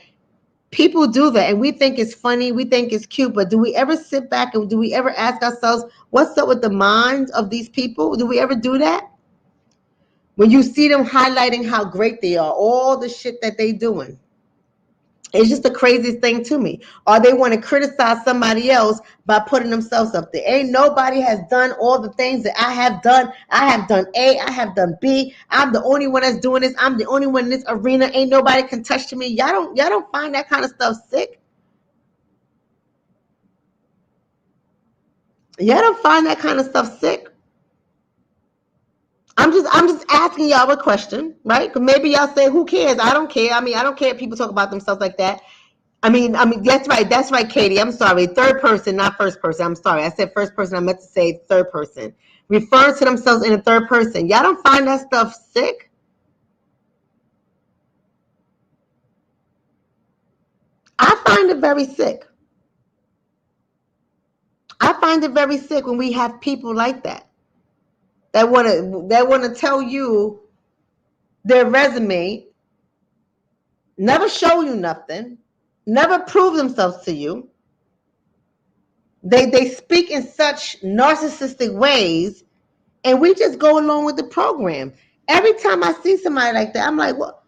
people do that and we think it's funny, we think it's cute, but do we ever sit back and do we ever ask ourselves, what's up with the minds of these people? Do we ever do that? When you see them highlighting how great they are, all the shit that they doing, it's just the craziest thing to me. Or they want to criticize somebody else by putting themselves up there. Ain't nobody has done all the things that I have done. I have done A, I have done B. I'm the only one that's doing this. I'm the only one in this arena. Ain't nobody can touch me. Y'all don't find that kind of stuff sick? Y'all don't find that kind of stuff sick? I'm just asking y'all a question, right? Because maybe y'all say, who cares? I don't care. I mean, I don't care if people talk about themselves like that. I mean, that's right, Katie. I'm sorry. Third person, not first person. I'm sorry. I said first person. I meant to say third person. Refer to themselves in the third person. Y'all don't find that stuff sick? I find it very sick. I find it very sick when we have people like that want to tell you their resume, never show you nothing, never prove themselves to you. They speak in such narcissistic ways, and we just go along with the program. Every time I see somebody like that, I'm like, well,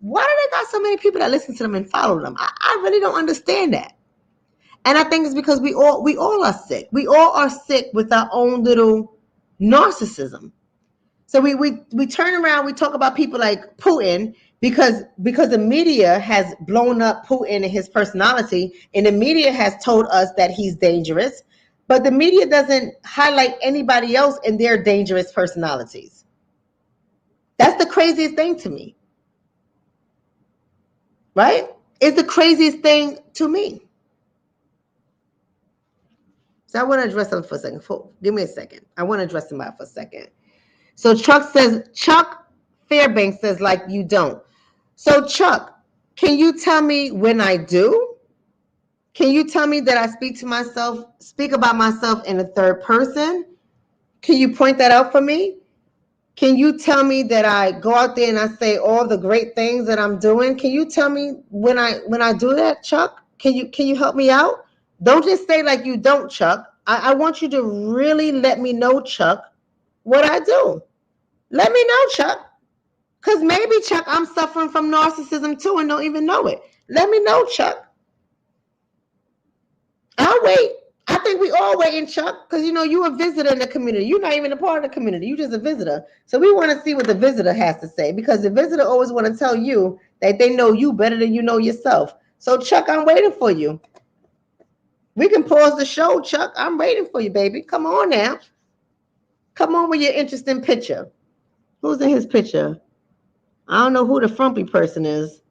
why do they got so many people that listen to them and follow them? I really don't understand that. And I think it's because we all are sick. We all are sick with our own little narcissism. So we turn around, we talk about people like Putin because the media has blown up Putin and his personality, and the media has told us that he's dangerous, but the media doesn't highlight anybody else in their dangerous personalities. That's the craziest thing to me. Right? It's the craziest thing to me. So I want to address something for a second. Give me a second. I want to address somebody for a second. So Chuck Fairbanks says, like, you don't. So Chuck, can you tell me when I do? Can you tell me that I speak about myself in the third person? Can you point that out for me? Can you tell me that I go out there and I say all the great things that I'm doing? Can you tell me when I do that, Chuck? Can you help me out? Don't just say like you don't, Chuck. I want you to really let me know, Chuck, what I do. Let me know, Chuck. Because maybe, Chuck, I'm suffering from narcissism too and don't even know it. Let me know, Chuck. I'll wait. I think we all waiting, Chuck, because you're a visitor in the community. You're not even a part of the community. You're just a visitor. So we want to see what the visitor has to say, because the visitor always want to tell you that they know you better than you know yourself. So, Chuck, I'm waiting for you. We can pause the show, Chuck. I'm waiting for you, baby. Come on now. Come on with your interesting picture. Who's in his picture? I don't know who the frumpy person is.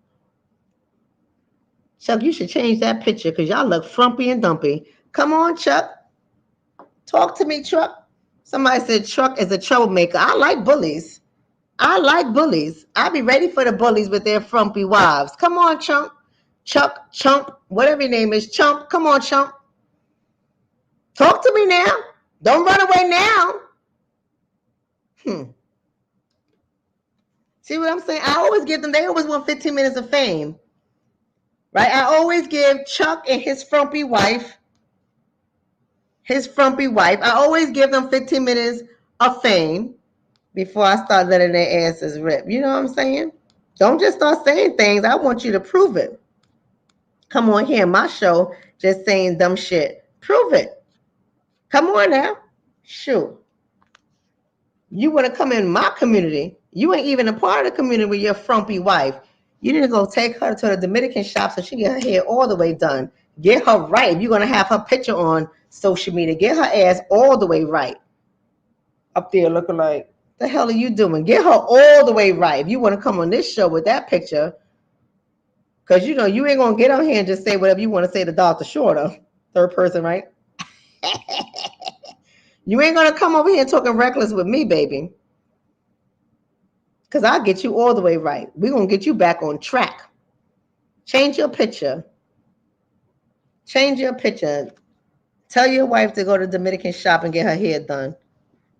Chuck, you should change that picture because y'all look frumpy and dumpy. Come on, Chuck. Talk to me, Chuck. Somebody said Chuck is a troublemaker. I like bullies. I'll be ready for the bullies with their frumpy wives. Come on, Chump. Chuck, Chump, whatever your name is. Chump, come on, Chump. Talk to me now. Don't run away now. See what I'm saying? I always give them, they always want 15 minutes of fame. Right? I always give Chuck and his frumpy wife, I always give them 15 minutes of fame before I start letting their asses rip. You know what I'm saying? Don't just start saying things. I want you to prove it. Come on here, my show, just saying dumb shit. Prove it. Come on now. Shoot. You want to come in my community. You ain't even a part of the community with your frumpy wife. You need to go take her to the Dominican shop so she get her hair all the way done. Get her right. If you're going to have her picture on social media, get her ass all the way right. Up there looking like, the hell are you doing? Get her all the way right. If you want to come on this show with that picture, because you ain't going to get on here and just say whatever you want to say to Dr. Shonna. Third person, right? You ain't going to come over here talking reckless with me, baby. Because I'll get you all the way right. We're going to get you back on track. Change your picture. Change your picture. Tell your wife to go to the Dominican shop and get her hair done.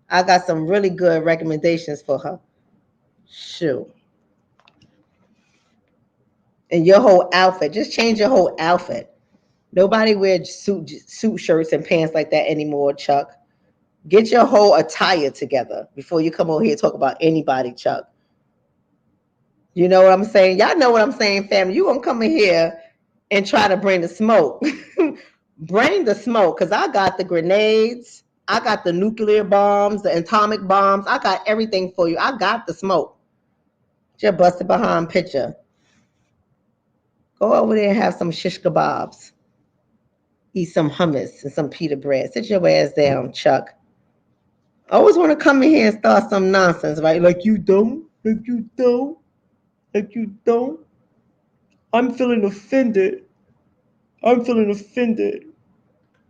I got some really good recommendations for her. Shoot. And your whole outfit. Just change your whole outfit. Nobody wears suit shirts and pants like that anymore, Chuck. Get your whole attire together before you come over here and talk about anybody, Chuck. You know what I'm saying? Y'all know what I'm saying, family. You gonna come in here and try to bring the smoke. Bring the smoke, because I got the grenades. I got the nuclear bombs, the atomic bombs. I got everything for you. I got the smoke. Just busted behind picture. Go over there and have some shish kebabs. Eat some hummus and some pita bread. Sit your ass down, Chuck. I always want to come in here and start some nonsense, right? Like you don't. Like you don't. Like you don't. I'm feeling offended.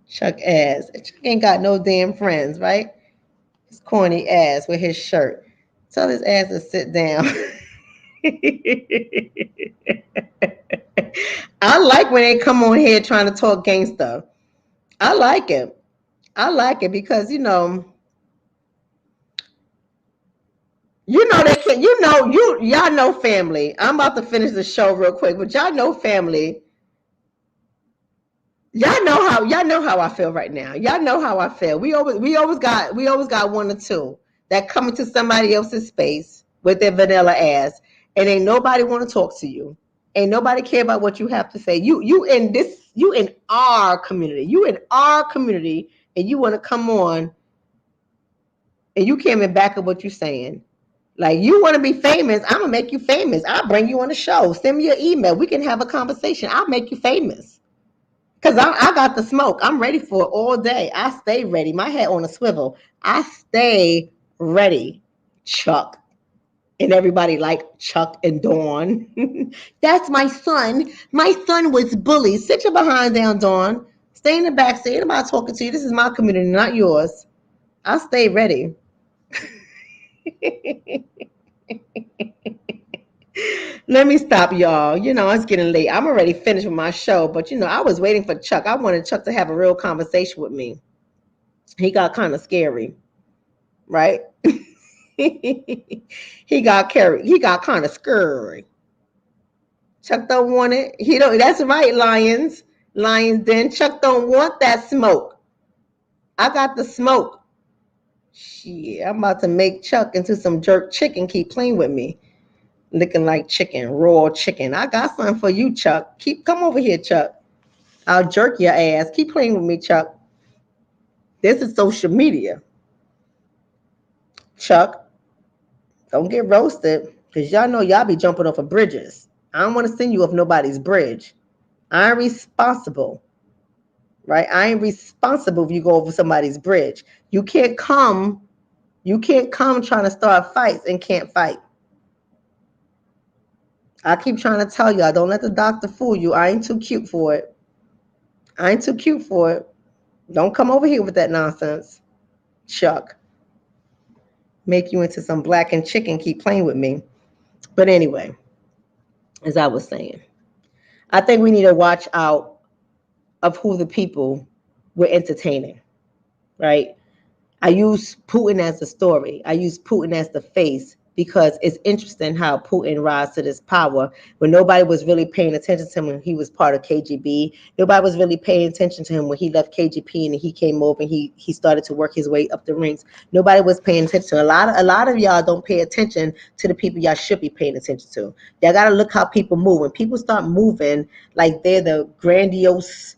Chuck ass. Chuck ain't got no damn friends, right? His corny ass with his shirt. Tell his ass to sit down. I like when they come on here trying to talk gangster. I like it. Because they can. Y'all know family. I'm about to finish the show real quick, but y'all know family. Y'all know how I feel right now. Y'all know how I feel. We always got one or two that come into somebody else's space with their vanilla ass, and ain't nobody want to talk to you. Ain't nobody care about what you have to say. You in our community. You in our community, and you want to come on And you can't even back up what you're saying. Like, you want to be famous, I'm going to make you famous. I'll bring you on the show. Send me your email. We can have a conversation. I'll make you famous. Because I got the smoke. I'm ready for it all day. I stay ready. My head on a swivel. I stay ready, Chuck. And everybody like Chuck and Dawn. That's my son. My son was bullied. Sit your behind down, Dawn. Stay in the back seat. Ain't nobody talking to you. This is my community, not yours. I stay ready. Let me stop, y'all. It's getting late. I'm already finished with my show, but I was waiting for Chuck. I wanted Chuck to have a real conversation with me. He got kind of scary, right? He got kind of scary. Chuck don't want it. He don't. That's right, Lions Den. Chuck don't want that smoke. I got the smoke. Shit, I'm about to make Chuck into some jerk chicken. Keep playing with me. Looking like chicken, raw chicken. I got something for you, Chuck. Come over here, Chuck. I'll jerk your ass. Keep playing with me, Chuck. This is social media. Chuck, don't get roasted, because y'all know y'all be jumping off of bridges. I don't want to send you off nobody's bridge. I'm responsible, right? I ain't responsible if you go over somebody's bridge. You can't come trying to start fights and can't fight. I keep trying to tell y'all, don't let the doctor fool you. I ain't too cute for it. Don't come over here with that nonsense, Chuck. Make you into some blackened chicken. Keep playing with me. But anyway, as I was saying, I think we need to watch out of who the people we're entertaining, right? I use Putin as the story. I use Putin as the face, because it's interesting how Putin rise to this power when nobody was really paying attention to him when he was part of KGB. Nobody was really paying attention to him when he left KGB and he came over and he started to work his way up the ranks. Nobody was paying attention. A lot of y'all don't pay attention to the people y'all should be paying attention to. Y'all got to look how people move. When people start moving like they're the grandiose,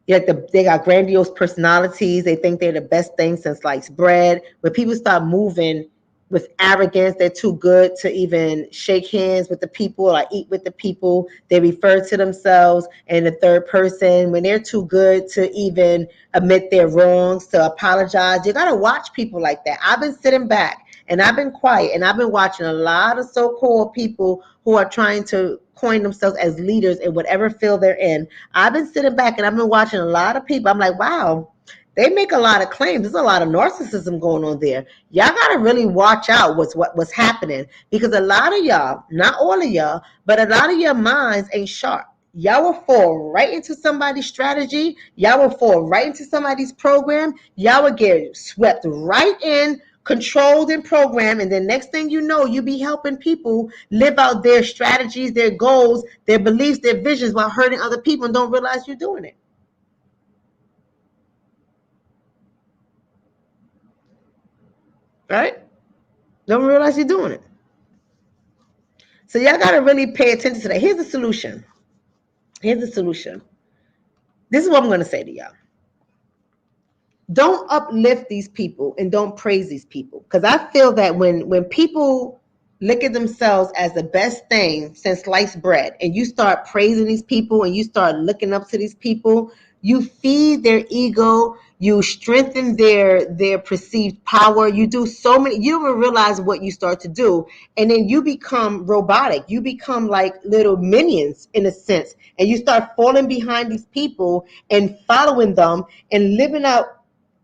they got grandiose personalities. They think they're the best thing since sliced bread. When people start moving with arrogance, they're too good to even shake hands with the people or eat with the people. They refer to themselves in the third person. When they're too good to even admit their wrongs, to apologize, you got to watch people like that. I've been sitting back and I've been quiet and I've been watching a lot of so-called people who are trying to coin themselves as leaders in whatever field they're in. I've been sitting back and I've been watching a lot of people. I'm like, wow, they make a lot of claims. There's a lot of narcissism going on there. Y'all got to really watch out what's happening, because a lot of y'all, not all of y'all, but a lot of your minds ain't sharp. Y'all will fall right into somebody's strategy. Y'all will fall right into somebody's program. Y'all will get swept right in, controlled and programmed, and then next thing you know, you be helping people live out their strategies, their goals, their beliefs, their visions, while hurting other people and don't realize you're doing it. Right? Don't realize you're doing it. So y'all got to really pay attention to that. Here's the solution. This is what I'm going to say to y'all. Don't uplift these people and don't praise these people, because I feel that when people look at themselves as the best thing since sliced bread, and you start praising these people and you start looking up to these people, you feed their ego, you strengthen their perceived power. You do so many, you don't even realize what you start to do, and then you become robotic. You become like little minions in a sense, and you start falling behind these people and following them and living out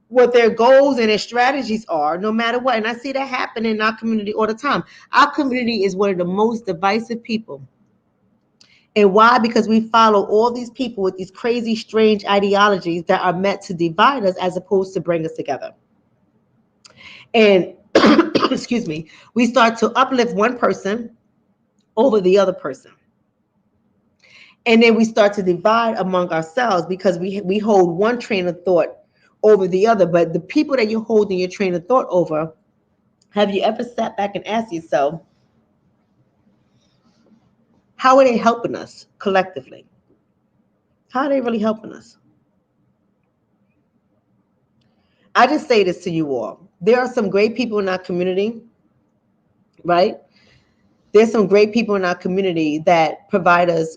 what their goals and their strategies are, no matter what. And I see that happen in our community all the time. Our community is one of the most divisive people. And why? Because we follow all these people with these crazy, strange ideologies that are meant to divide us as opposed to bring us together. And excuse me, we start to uplift one person over the other person. And then we start to divide among ourselves because we hold one train of thought over the other. But the people that you're holding your train of thought over, have you ever sat back and asked yourself, how are they helping us collectively? How are they really helping us? I just say this to you all. There are some great people in our community, right? There's some great people in our community that provide us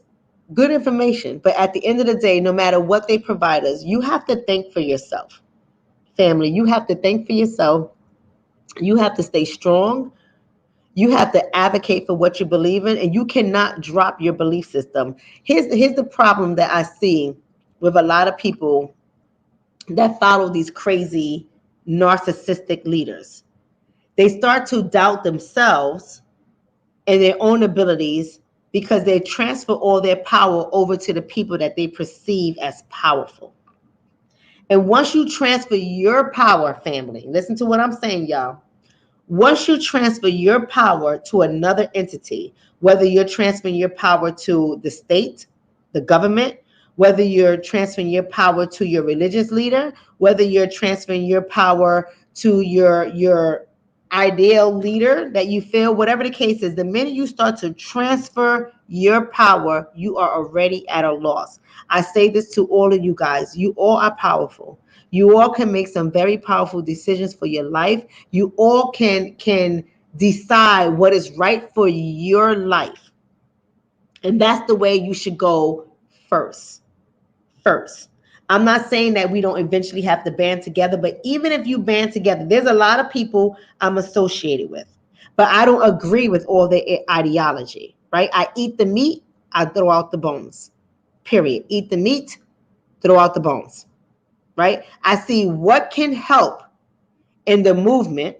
good information. But at the end of the day, no matter what they provide us, you have to think for yourself. Family, you have to think for yourself. You have to stay strong. You have to advocate for what you believe in, and you cannot drop your belief system. Here's the problem that I see with a lot of people that follow these crazy narcissistic leaders. They start to doubt themselves and their own abilities because they transfer all their power over to the people that they perceive as powerful. And once you transfer your power, family, listen to what I'm saying, y'all. Once you transfer your power to another entity, whether you're transferring your power to the state, the government, whether you're transferring your power to your religious leader, whether you're transferring your power to your ideal leader that you feel, whatever the case is, the minute you start to transfer your power, you are already at a loss. I say this to all of you guys. You all are powerful. You all can make some very powerful decisions for your life. You all can decide what is right for your life. And that's the way you should go first. I'm not saying that we don't eventually have to band together, but even if you band together, there's a lot of people I'm associated with, but I don't agree with all their ideology, right? I eat the meat, I throw out the bones, period. Eat the meat, throw out the bones, right? I see what can help in the movement,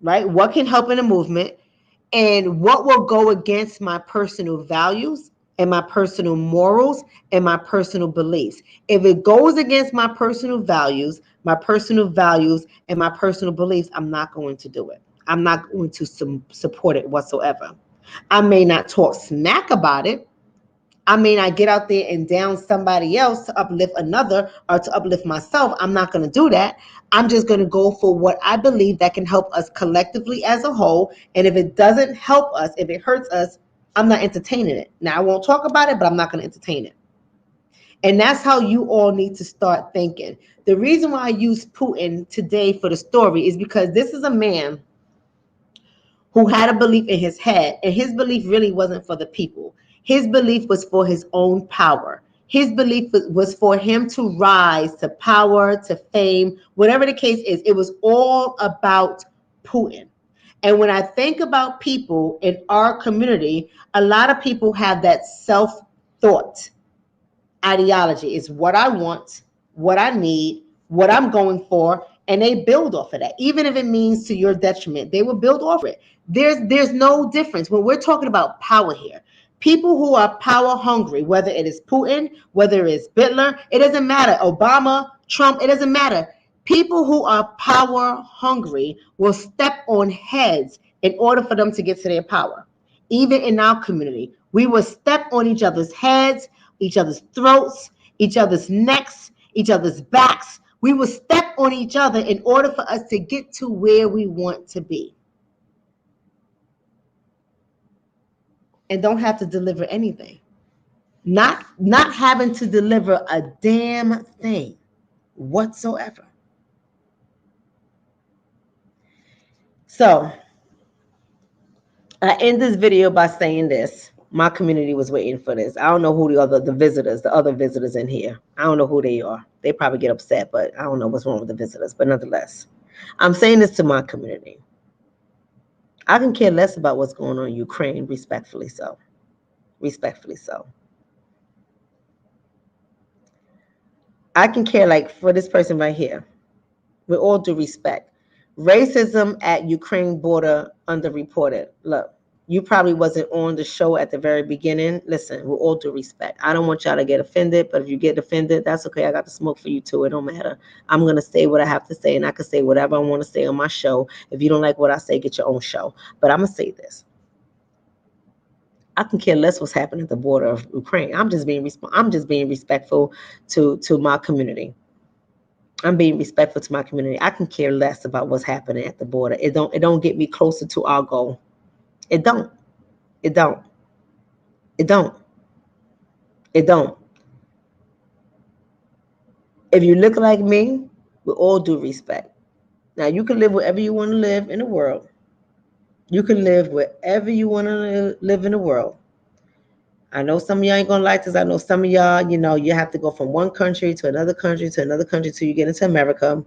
right? What can help in the movement and what will go against my personal values and my personal morals and my personal beliefs. If it goes against my personal values, and my personal beliefs, I'm not going to do it. I'm not going to support it whatsoever. I may not talk smack about it. I may not get out there and down somebody else to uplift another or to uplift myself. I'm not going to do that. I'm just going to go for what I believe that can help us collectively as a whole. And if it doesn't help us, if it hurts us, I'm not entertaining it. Now, I won't talk about it, but I'm not going to entertain it. And that's how you all need to start thinking. The reason why I use Putin today for the story is because this is a man who had a belief in his head, and his belief really wasn't for the people. His belief was for his own power. His belief was for him to rise to power, to fame, whatever the case is. It was all about Putin. And when I think about people in our community, a lot of people have that self-thought ideology. It's what I want, what I need, what I'm going for, and they build off of that. Even if it means to your detriment, they will build off of it. There's no difference when we're talking about power here. People who are power hungry, whether it is Putin, whether it's Hitler, it doesn't matter. Obama, Trump, it doesn't matter. People who are power hungry will step on heads in order for them to get to their power. Even in our community, we will step on each other's heads, each other's throats, each other's necks, each other's backs. We will step on each other in order for us to get to where we want to be. And don't have to deliver anything. Not having to deliver a damn thing whatsoever. So I end this video by saying this. My community was waiting for this. I don't know who the other visitors in here. I don't know who they are. They probably get upset, but I don't know what's wrong with the visitors. But nonetheless, I'm saying this to my community. I can care less about what's going on in Ukraine, respectfully so. Respectfully so. I can care, like, for this person right here. With all due respect. Racism at Ukraine border underreported. Look, you probably wasn't on the show at the very beginning. Listen, with all due respect, I don't want y'all to get offended, but if you get offended, that's okay. I got the smoke for you too. It don't matter. I'm going to say what I have to say, and I can say whatever I want to say on my show. If you don't like what I say, get your own show. But I'm going to say this. I can care less what's happening at the border of Ukraine. I'm just being respectful to my community. I'm being respectful to my community. I can care less about what's happening at the border. It don't get me closer to our goal. It don't. It don't. It don't. It don't. If you look like me, with all due respect. Now, you can live wherever you want to live in the world. You can live wherever you want to live in the world. I know some of y'all ain't gonna like this. I know some of y'all, you have to go from one country to another country to another country till you get into America.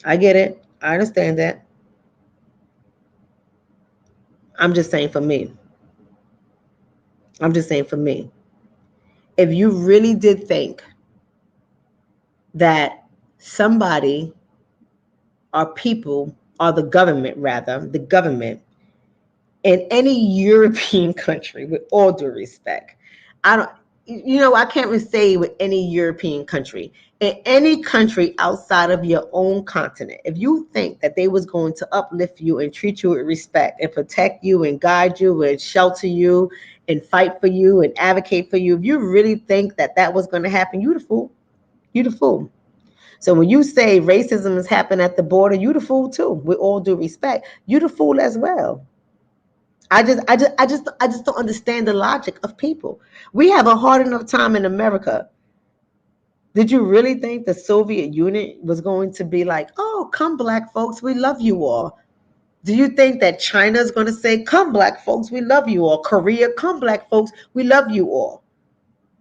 I get it. I understand that. I'm just saying for me. If you really did think that somebody or people or the government in any European country, with all due respect, I can't even say with any European country, in any country outside of your own continent, if you think that they was going to uplift you and treat you with respect and protect you and guide you and shelter you and fight for you and advocate for you, if you really think that that was going to happen, you the fool. You the fool. So when you say racism is happening at the border, you the fool too. With all due respect, you the fool as well. I just don't understand the logic of people. We have a hard enough time in America. Did you really think the Soviet Union was going to be like, oh, come black folks, we love you all? Do you think that China is going to say, come black folks, we love you all? Korea, come black folks, we love you all?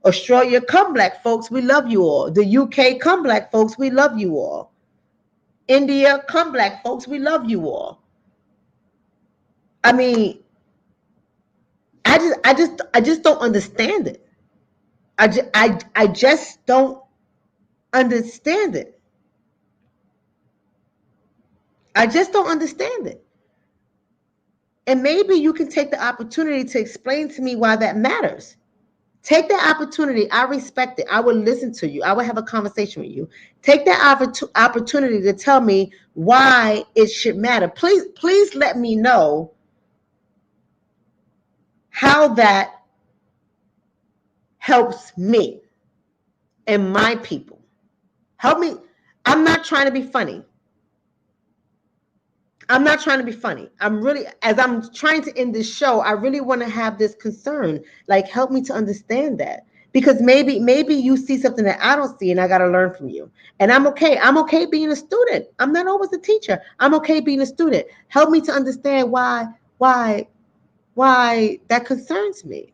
Australia, come black folks, we love you all. The UK, come black folks, we love you all. India, come black folks, we love you all. I mean, I just don't understand it. I just don't understand it. I just don't understand it. And maybe you can take the opportunity to explain to me why that matters. Take that opportunity. I respect it. I will listen to you. I will have a conversation with you. Take that opportunity to tell me why it should matter. Please let me know how that helps me and my people. Help me. I'm not trying to be funny. I'm not trying to be funny. I'm really, as I'm trying to end this show, I really want to have this concern. Like, help me to understand that. Because maybe you see something that I don't see and I got to learn from you. And I'm okay. I'm okay being a student. I'm not always a teacher. I'm okay being a student. Help me to understand why that concerns me.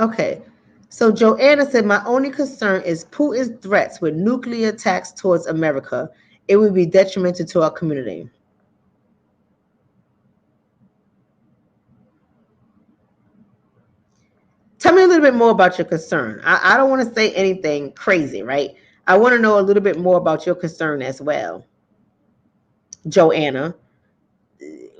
Okay. So Joanna said, my only concern is Putin's threats with nuclear attacks towards America. It would be detrimental to our community. Tell me a little bit more about your concern. I don't want to say anything crazy, right? I want to know a little bit more about your concern as well. Joanna,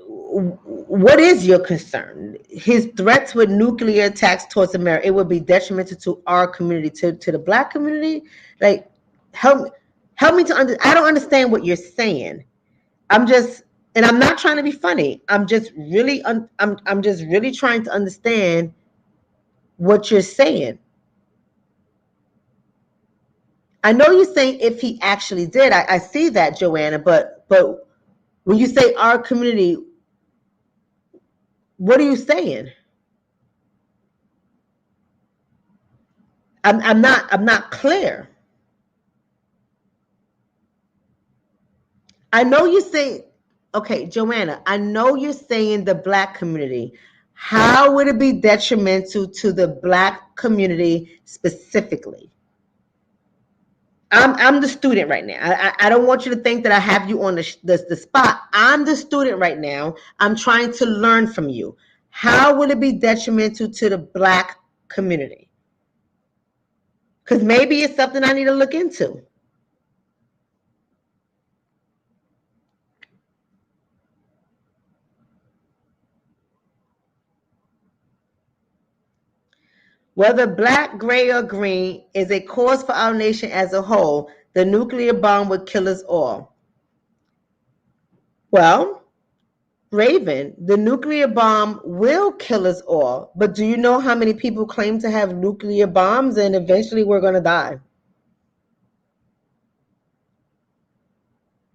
what is your concern? His threats with nuclear attacks towards America, it would be detrimental to our community, to the Black community. Like, help me to understand. I don't understand what you're saying. I'm not trying to be funny. I'm just really trying to understand what you're saying. I know you're saying if he actually did. I see that, Joanna, but when you say our community, what are you saying? I'm not clear. I know you're saying, okay, Joanna, I know you're saying the Black community. How would it be detrimental to the Black community specifically? I'm the student right now. I don't want you to think that I have you on the spot. I'm the student right now. I'm trying to learn from you. How will it be detrimental to the Black community? Because maybe it's something I need to look into. Whether black, gray, or green is a cause for our nation as a whole, the nuclear bomb would kill us all. Well, Raven, the nuclear bomb will kill us all. But do you know how many people claim to have nuclear bombs and eventually we're going to die?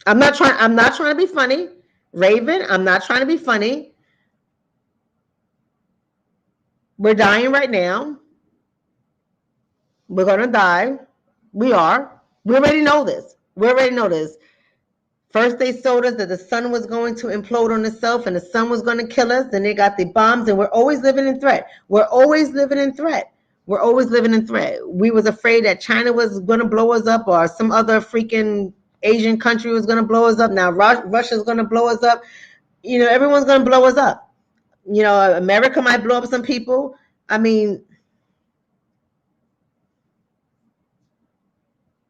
I'm not trying to be funny. Raven, I'm not trying to be funny. We're dying right now. We're going to die. We are. We already know this. We already know this. First, they told us that the sun was going to implode on itself and the sun was going to kill us. Then they got the bombs, and we're always living in threat. We're always living in threat. We're always living in threat. We was afraid that China was going to blow us up, or some other freaking Asian country was going to blow us up. Now Russia's going to blow us up. You know, everyone's going to blow us up. You know, America might blow up some people. I mean,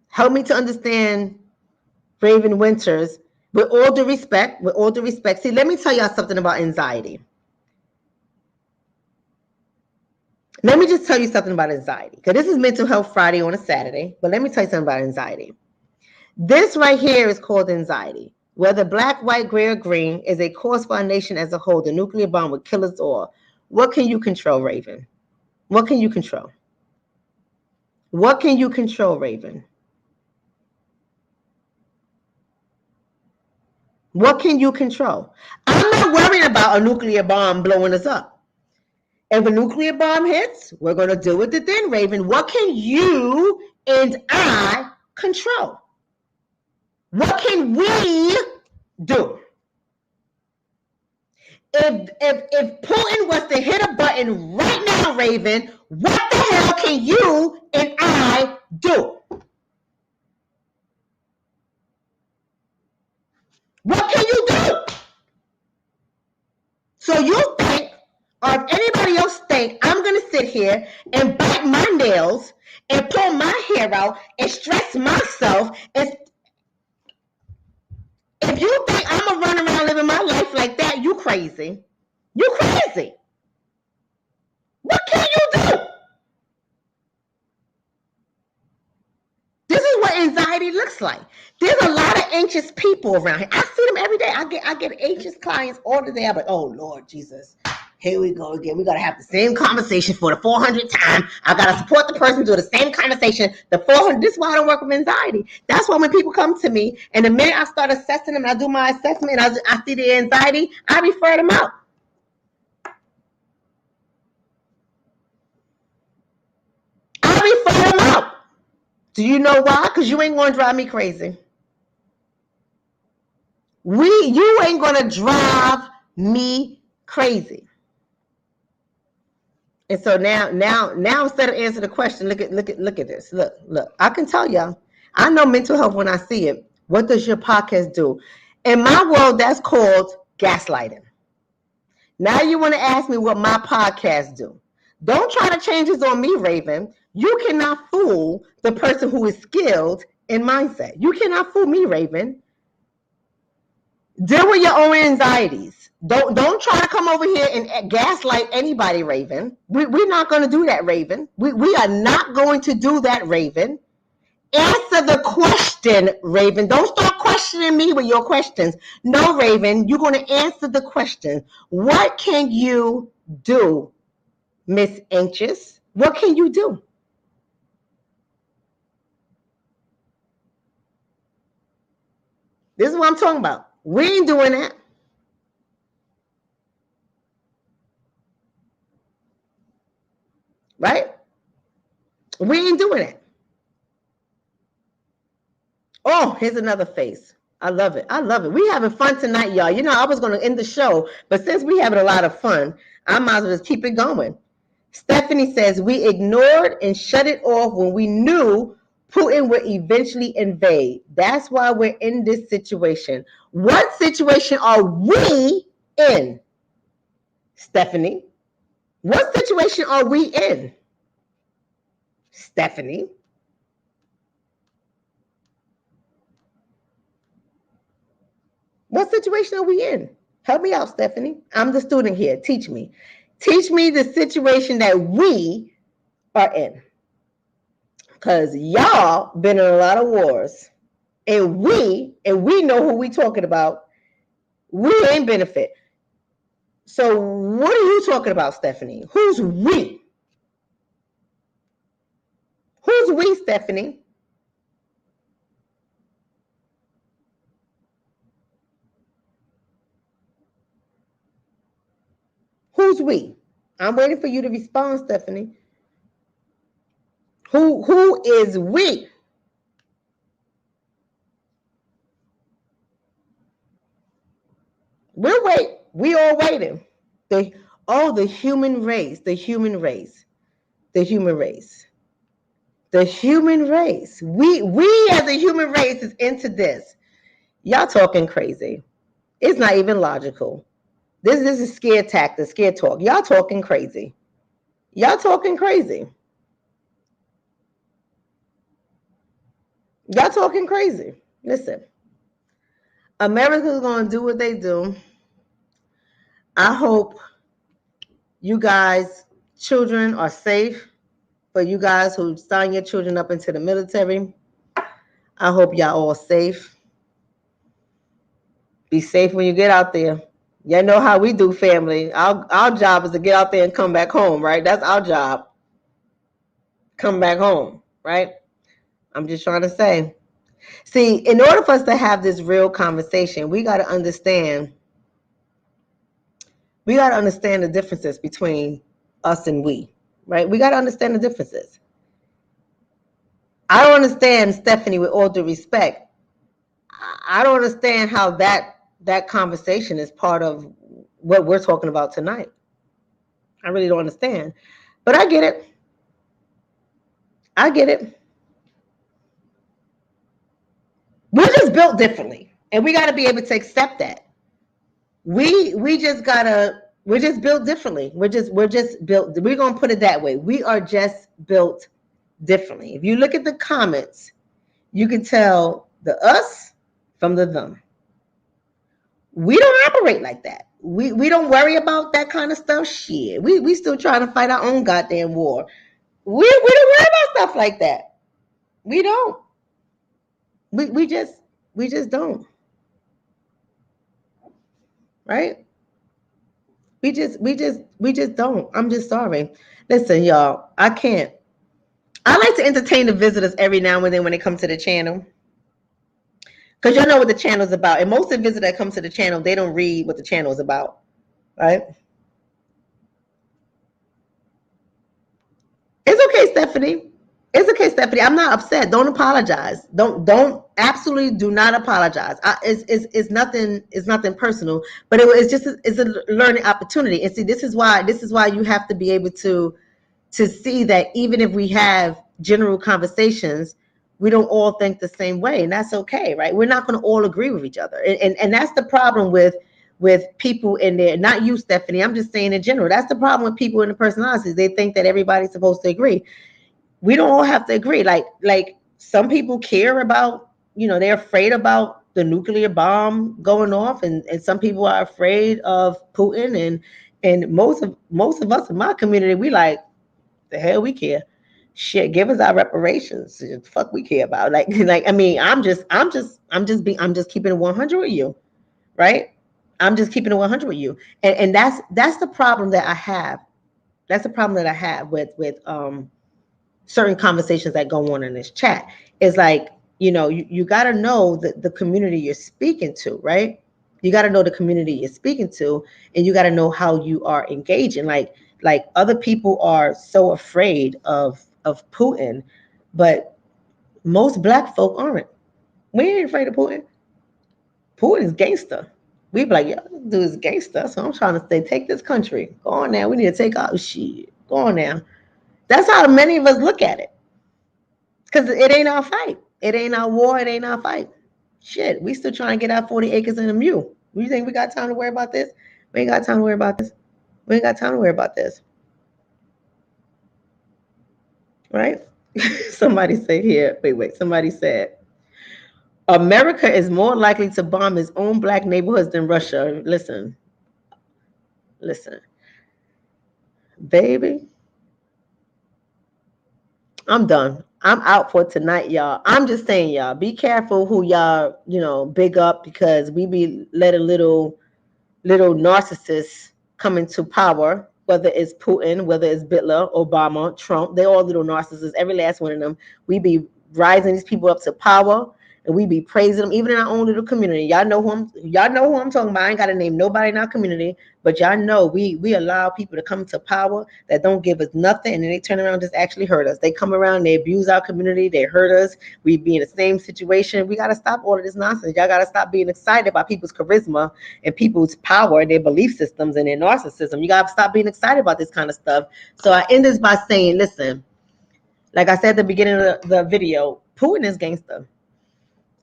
help me to understand Raven Winters. With all due respect, see, let me tell y'all something about anxiety. Let me just tell you something about anxiety, because this is Mental Health Friday on a Saturday, but let me tell you something about anxiety. This right here is called anxiety. Whether black, white, gray, or green is a cause for our nation as a whole. The nuclear bomb would kill us all. What can you control, Raven? What can you control? What can you control, Raven? What can you control? I'm not worried about a nuclear bomb blowing us up. If a nuclear bomb hits, we're going to deal with it then, Raven. What can you and I control? What can we do? If Putin was to hit a button right now, Raven, what the hell can you and I do? What can you do? So you think, or if anybody else think, I'm going to sit here and bite my nails and pull my hair out and stress myself. And if you think I'm going to run around living my life like that, you crazy. You crazy. What can you do? This is what anxiety looks like. There's a lot of anxious people around here. I see them every day. I get anxious clients all the day. I'm like, oh Lord Jesus, here we go again. We gotta have the same conversation for the 400th time. I gotta support the person do the same conversation. The 400. This is why I don't work with anxiety. That's why when people come to me, and the minute I start assessing them, and I do my assessment, and I see the anxiety, I refer them out. I refer them out. Do you know why? Because you ain't gonna drive me crazy. You ain't gonna drive me crazy. And so now instead of answering the question, look at this. Look. I can tell y'all. I know mental health when I see it. What does your podcast do? In my world, that's called gaslighting. Now you want to ask me what my podcast do. Don't try to change this on me, Raven. You cannot fool the person who is skilled in mindset. You cannot fool me, Raven. Deal with your own anxieties. Don't try to come over here and gaslight anybody, Raven. We're not going to do that, Raven. We are not going to do that, Raven. Answer the question, Raven. Don't start questioning me with your questions. No, Raven, you're going to answer the question. What can you do, Miss Anxious? What can you do? This is what I'm talking about. We ain't doing that. Right? We ain't doing it. Oh, here's another face. I love it. I love it. We having fun tonight, y'all. You know, I was going to end the show, but since we having a lot of fun, I might as well just keep it going. Stephanie says, we ignored and shut it off when we knew Putin would eventually invade. That's why we're in this situation. What situation are we in, Stephanie? What situation are we in, Stephanie? What situation are we in? Help me out, Stephanie. I'm the student here. Teach me. Teach me the situation that we are in. Because y'all been in a lot of wars. And we know who we talking about. We ain't benefit. So what are you talking about, Stephanie? Who's we? Who's we, Stephanie? Who's we? I'm waiting for you to respond, Stephanie. Who is we? We're waiting. We all waiting. The human race, the human race, the human race, the human race. We as a human race is into this. Y'all talking crazy. It's not even logical. This is scare tactic, scare talk. Y'all talking crazy. Y'all talking crazy. Y'all talking crazy. Listen, America's going to do what they do. I hope you guys, children, are safe. For you guys who sign your children up into the military, I hope y'all all safe. Be safe when you get out there. Y'all know how we do, family. Our job is to get out there and come back home, right? That's our job. Come back home, right? I'm just trying to say. See, in order for us to have this real conversation, we got to understand the differences between us and we, right? We got to understand the differences. I don't understand, Stephanie, with all due respect. I don't understand how that conversation is part of what we're talking about tonight. I really don't understand. But I get it. I get it. We're just built differently. And we got to be able to accept that. We're just built differently. We're just built, we're going to put it that way. We are just built differently. If you look at the comments, you can tell the us from the them. We don't operate like that. We don't worry about that kind of stuff. Shit. We still trying to fight our own goddamn war. We don't worry about stuff like that. We don't. We just don't. Right? We just don't. I'm just sorry. Listen, y'all, I can't. I like to entertain the visitors every now and then when they come to the channel. Because y'all know what the channel is about. And most of the visitors that come to the channel, they don't read what the channel is about. Right? It's okay, Stephanie. It's okay, Stephanie. I'm not upset. Don't apologize. Don't absolutely do not apologize. It's nothing personal, but it's a learning opportunity. And see, this is why you have to be able to see that even if we have general conversations, we don't all think the same way, and that's okay, right? We're not going to all agree with each other, and that's the problem with people in there. Not you, Stephanie. I'm just saying in general. That's the problem with people in the personalities. They think that everybody's supposed to agree. We don't all have to agree. Like some people care about, they're afraid about the nuclear bomb going off, and some people are afraid of Putin, and most of us in my community, we like, the hell we care. Shit, give us our reparations. The fuck we care about. Like I mean, I'm just keeping it 100 with you, right? I'm just keeping it 100 with you, and that's the problem that I have. That's the problem that I have with certain conversations that go on in this chat. Is like, you got to know the community you're speaking to, right? You got to know the community you're speaking to, and you got to know how you are engaging. Like other people are so afraid of Putin, but most black folk aren't. We ain't afraid of Putin. Putin is gangster. We be like, yeah, this dude is gangster. So I'm trying to say, take this country. Go on now. We need to take out shit. Go on now. That's how many of us look at it. Because it ain't our fight. It ain't our war. It ain't our fight. Shit, we still trying to get our 40 acres and a mule. You think we got time to worry about this? We ain't got time to worry about this. We ain't got time to worry about this. Right? Somebody said here, wait. Somebody said, America is more likely to bomb its own black neighborhoods than Russia. Listen. Baby. I'm done. I'm out for tonight, y'all. I'm just saying, y'all, be careful who y'all, big up, because we be letting little narcissists come into power, whether it's Putin, whether it's Hitler, Obama, Trump. They're all little narcissists, every last one of them. We be rising these people up to power, and we be praising them, even in our own little community. Y'all know who I'm talking about. I ain't got to name nobody in our community, but y'all know we allow people to come to power that don't give us nothing, and then they turn around and just actually hurt us. They come around, they abuse our community, they hurt us. We be in the same situation. We got to stop all of this nonsense. Y'all got to stop being excited about people's charisma and people's power and their belief systems and their narcissism. You got to stop being excited about this kind of stuff. So I end this by saying, listen, like I said at the beginning of the video, Putin is gangster.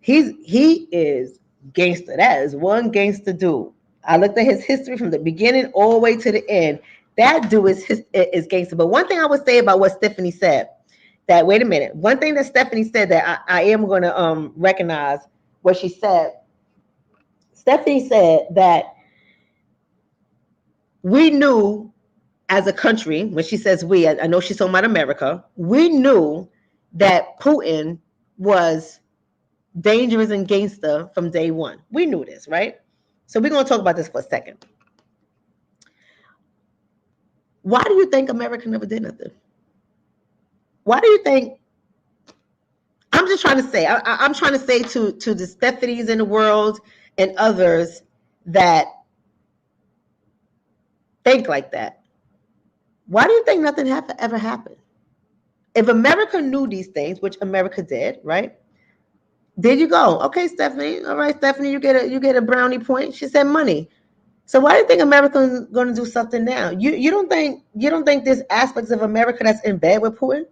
He is gangster. That is one gangster dude. I looked at his history from the beginning all the way to the end. That dude is gangster. But one thing I would say about what Stephanie said, that wait a minute. One thing that Stephanie said that I am going to recognize what she said. Stephanie said that we knew as a country, when she says we, I know she's talking about America, we knew that Putin was dangerous and gangster from day one. We knew this, right? So we're going to talk about this for a second. Why do you think America never did nothing? Why do you think? I'm just trying to say, I'm trying to say to the Stephanies in the world and others that think like that. Why do you think nothing ever happened? If America knew these things, which America did, right? There you go. Okay, Stephanie. All right, Stephanie, you get a brownie point. She said money. So why do you think America's going to do something now? You don't think there's aspects of America that's in bed with Putin?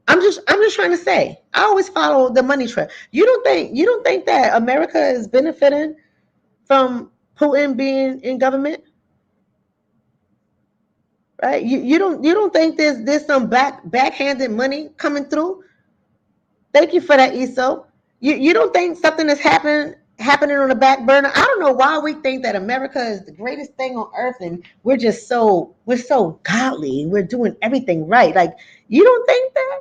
I'm just trying to say. I always follow the money trail. You don't think that America is benefiting from Putin being in government? Right? You don't think there's some backhanded money coming through? Thank you for that, Iso. You don't think something is happening on the back burner? I don't know why we think that America is the greatest thing on earth and we're so godly and we're doing everything right. Like, you don't think that?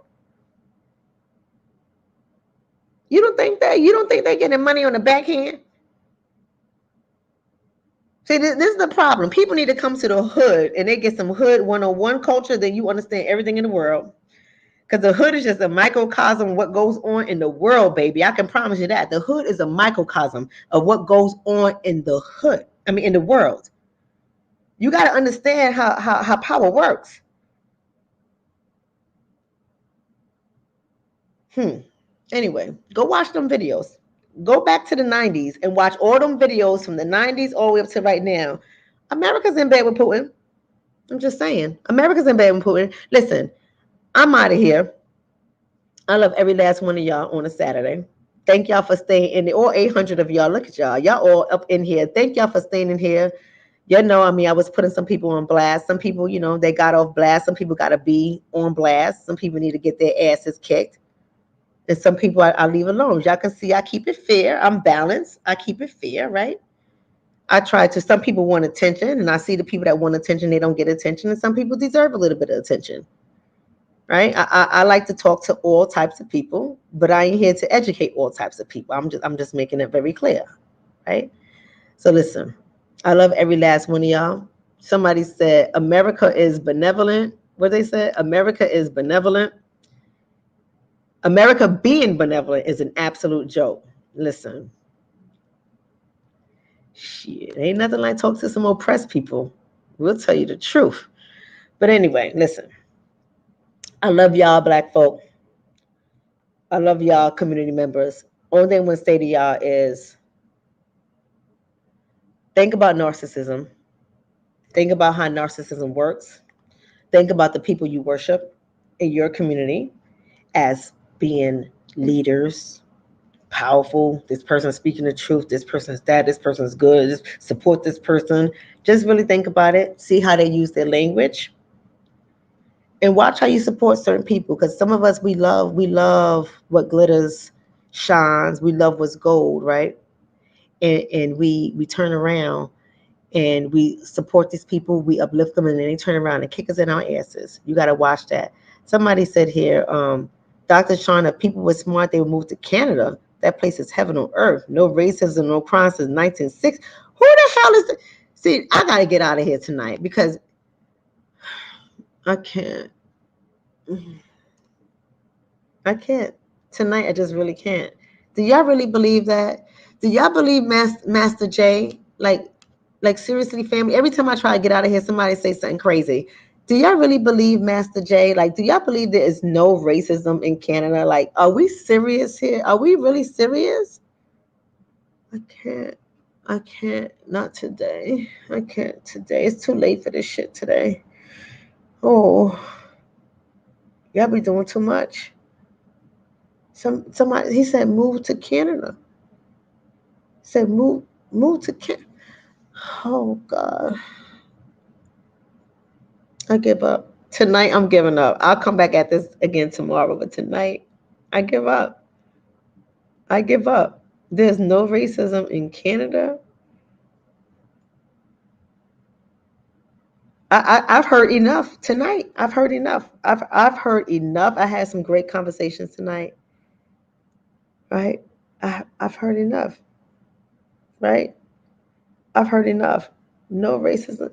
You don't think that? You don't think they're getting money on the backhand? See, this is the problem. People need to come to the hood and they get some hood 101 culture, then you understand everything in the world. Because the hood is just a microcosm of what goes on in the world, baby. I can promise you that. The hood is a microcosm of what goes on in the hood. I mean, in the world. You got to understand how power works. Anyway, go watch them videos. Go back to the 90s and watch all them videos from the 90s all the way up to right now. America's in bed with Putin. I'm just saying. America's in bed with Putin. Listen, I'm out of here. I love every last one of y'all on a Saturday. Thank y'all for staying in there. All 800 of y'all. Look at y'all. Y'all all up in here. Thank y'all for staying in here. You know, I mean, I was putting some people on blast. Some people, you know, they got off blast. Some people got to be on blast. Some people need to get their asses kicked. And some people I leave alone. Y'all can see I keep it fair. I'm balanced. I keep it fair, right? I try to. Some people want attention, and I see the people that want attention, they don't get attention. And some people deserve a little bit of attention. Right? I like to talk to all types of people, but I ain't here to educate all types of people. I'm just making it very clear, right? So listen, I love every last one of y'all. Somebody said America is benevolent. What they said? America is benevolent. America being benevolent is an absolute joke. Listen, shit, ain't nothing like talk to some oppressed people. We'll tell you the truth. But anyway, listen. I love y'all, Black folk. I love y'all, community members. Only thing I want to say to y'all is think about narcissism. Think about how narcissism works. Think about the people you worship in your community as being leaders, powerful. This person speaking the truth. This person's that. This person's good. Just support this person. Just really think about it. See how they use their language. And watch how you support certain people, because some of us we love what glitters, shines. We love what's gold, right? And we turn around and we support these people. We uplift them, and then they turn around and kick us in our asses. You got to watch that. Somebody said here, Dr. Shonna, if people were smart, they would move to Canada. That place is heaven on earth. No racism, no crime since 1960. Who the hell is that? See, I got to get out of here tonight because I can't. I can't. Tonight, I just really can't. Do y'all really believe that? Do y'all believe Master J? Like seriously, family. Every time I try to get out of here, somebody say something crazy. Do y'all really believe Master J? Like, do y'all believe there is no racism in Canada? Like, are we serious here? Are we really serious? I can't. Not today. I can't today. It's too late for this shit today. Oh, y'all be doing too much. Somebody, he said move to Canada. He said move to Canada. Oh God. I give up. Tonight I'm giving up. I'll come back at this again tomorrow, but tonight I give up. I give up. There's no racism in Canada. I've heard enough tonight. I've heard enough. I've heard enough. I had some great conversations tonight. Right? I've heard enough. Right? I've heard enough. No racism.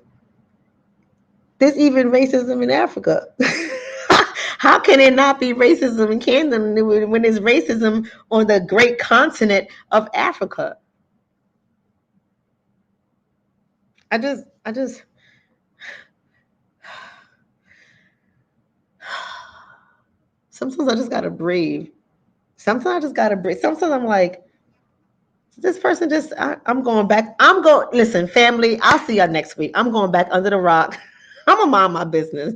There's even racism in Africa. How can it not be racism in Canada when there's racism on the great continent of Africa? I just sometimes I just gotta breathe. Sometimes I just gotta breathe. Sometimes I'm like, this person just, I'm going back. Listen, family, I'll see y'all next week. I'm going back under the rock. I'm gonna mind my business.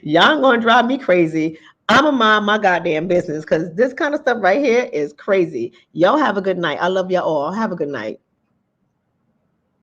Y'all gonna drive me crazy. I'm gonna mind my goddamn business because this kind of stuff right here is crazy. Y'all have a good night. I love y'all all. Have a good night.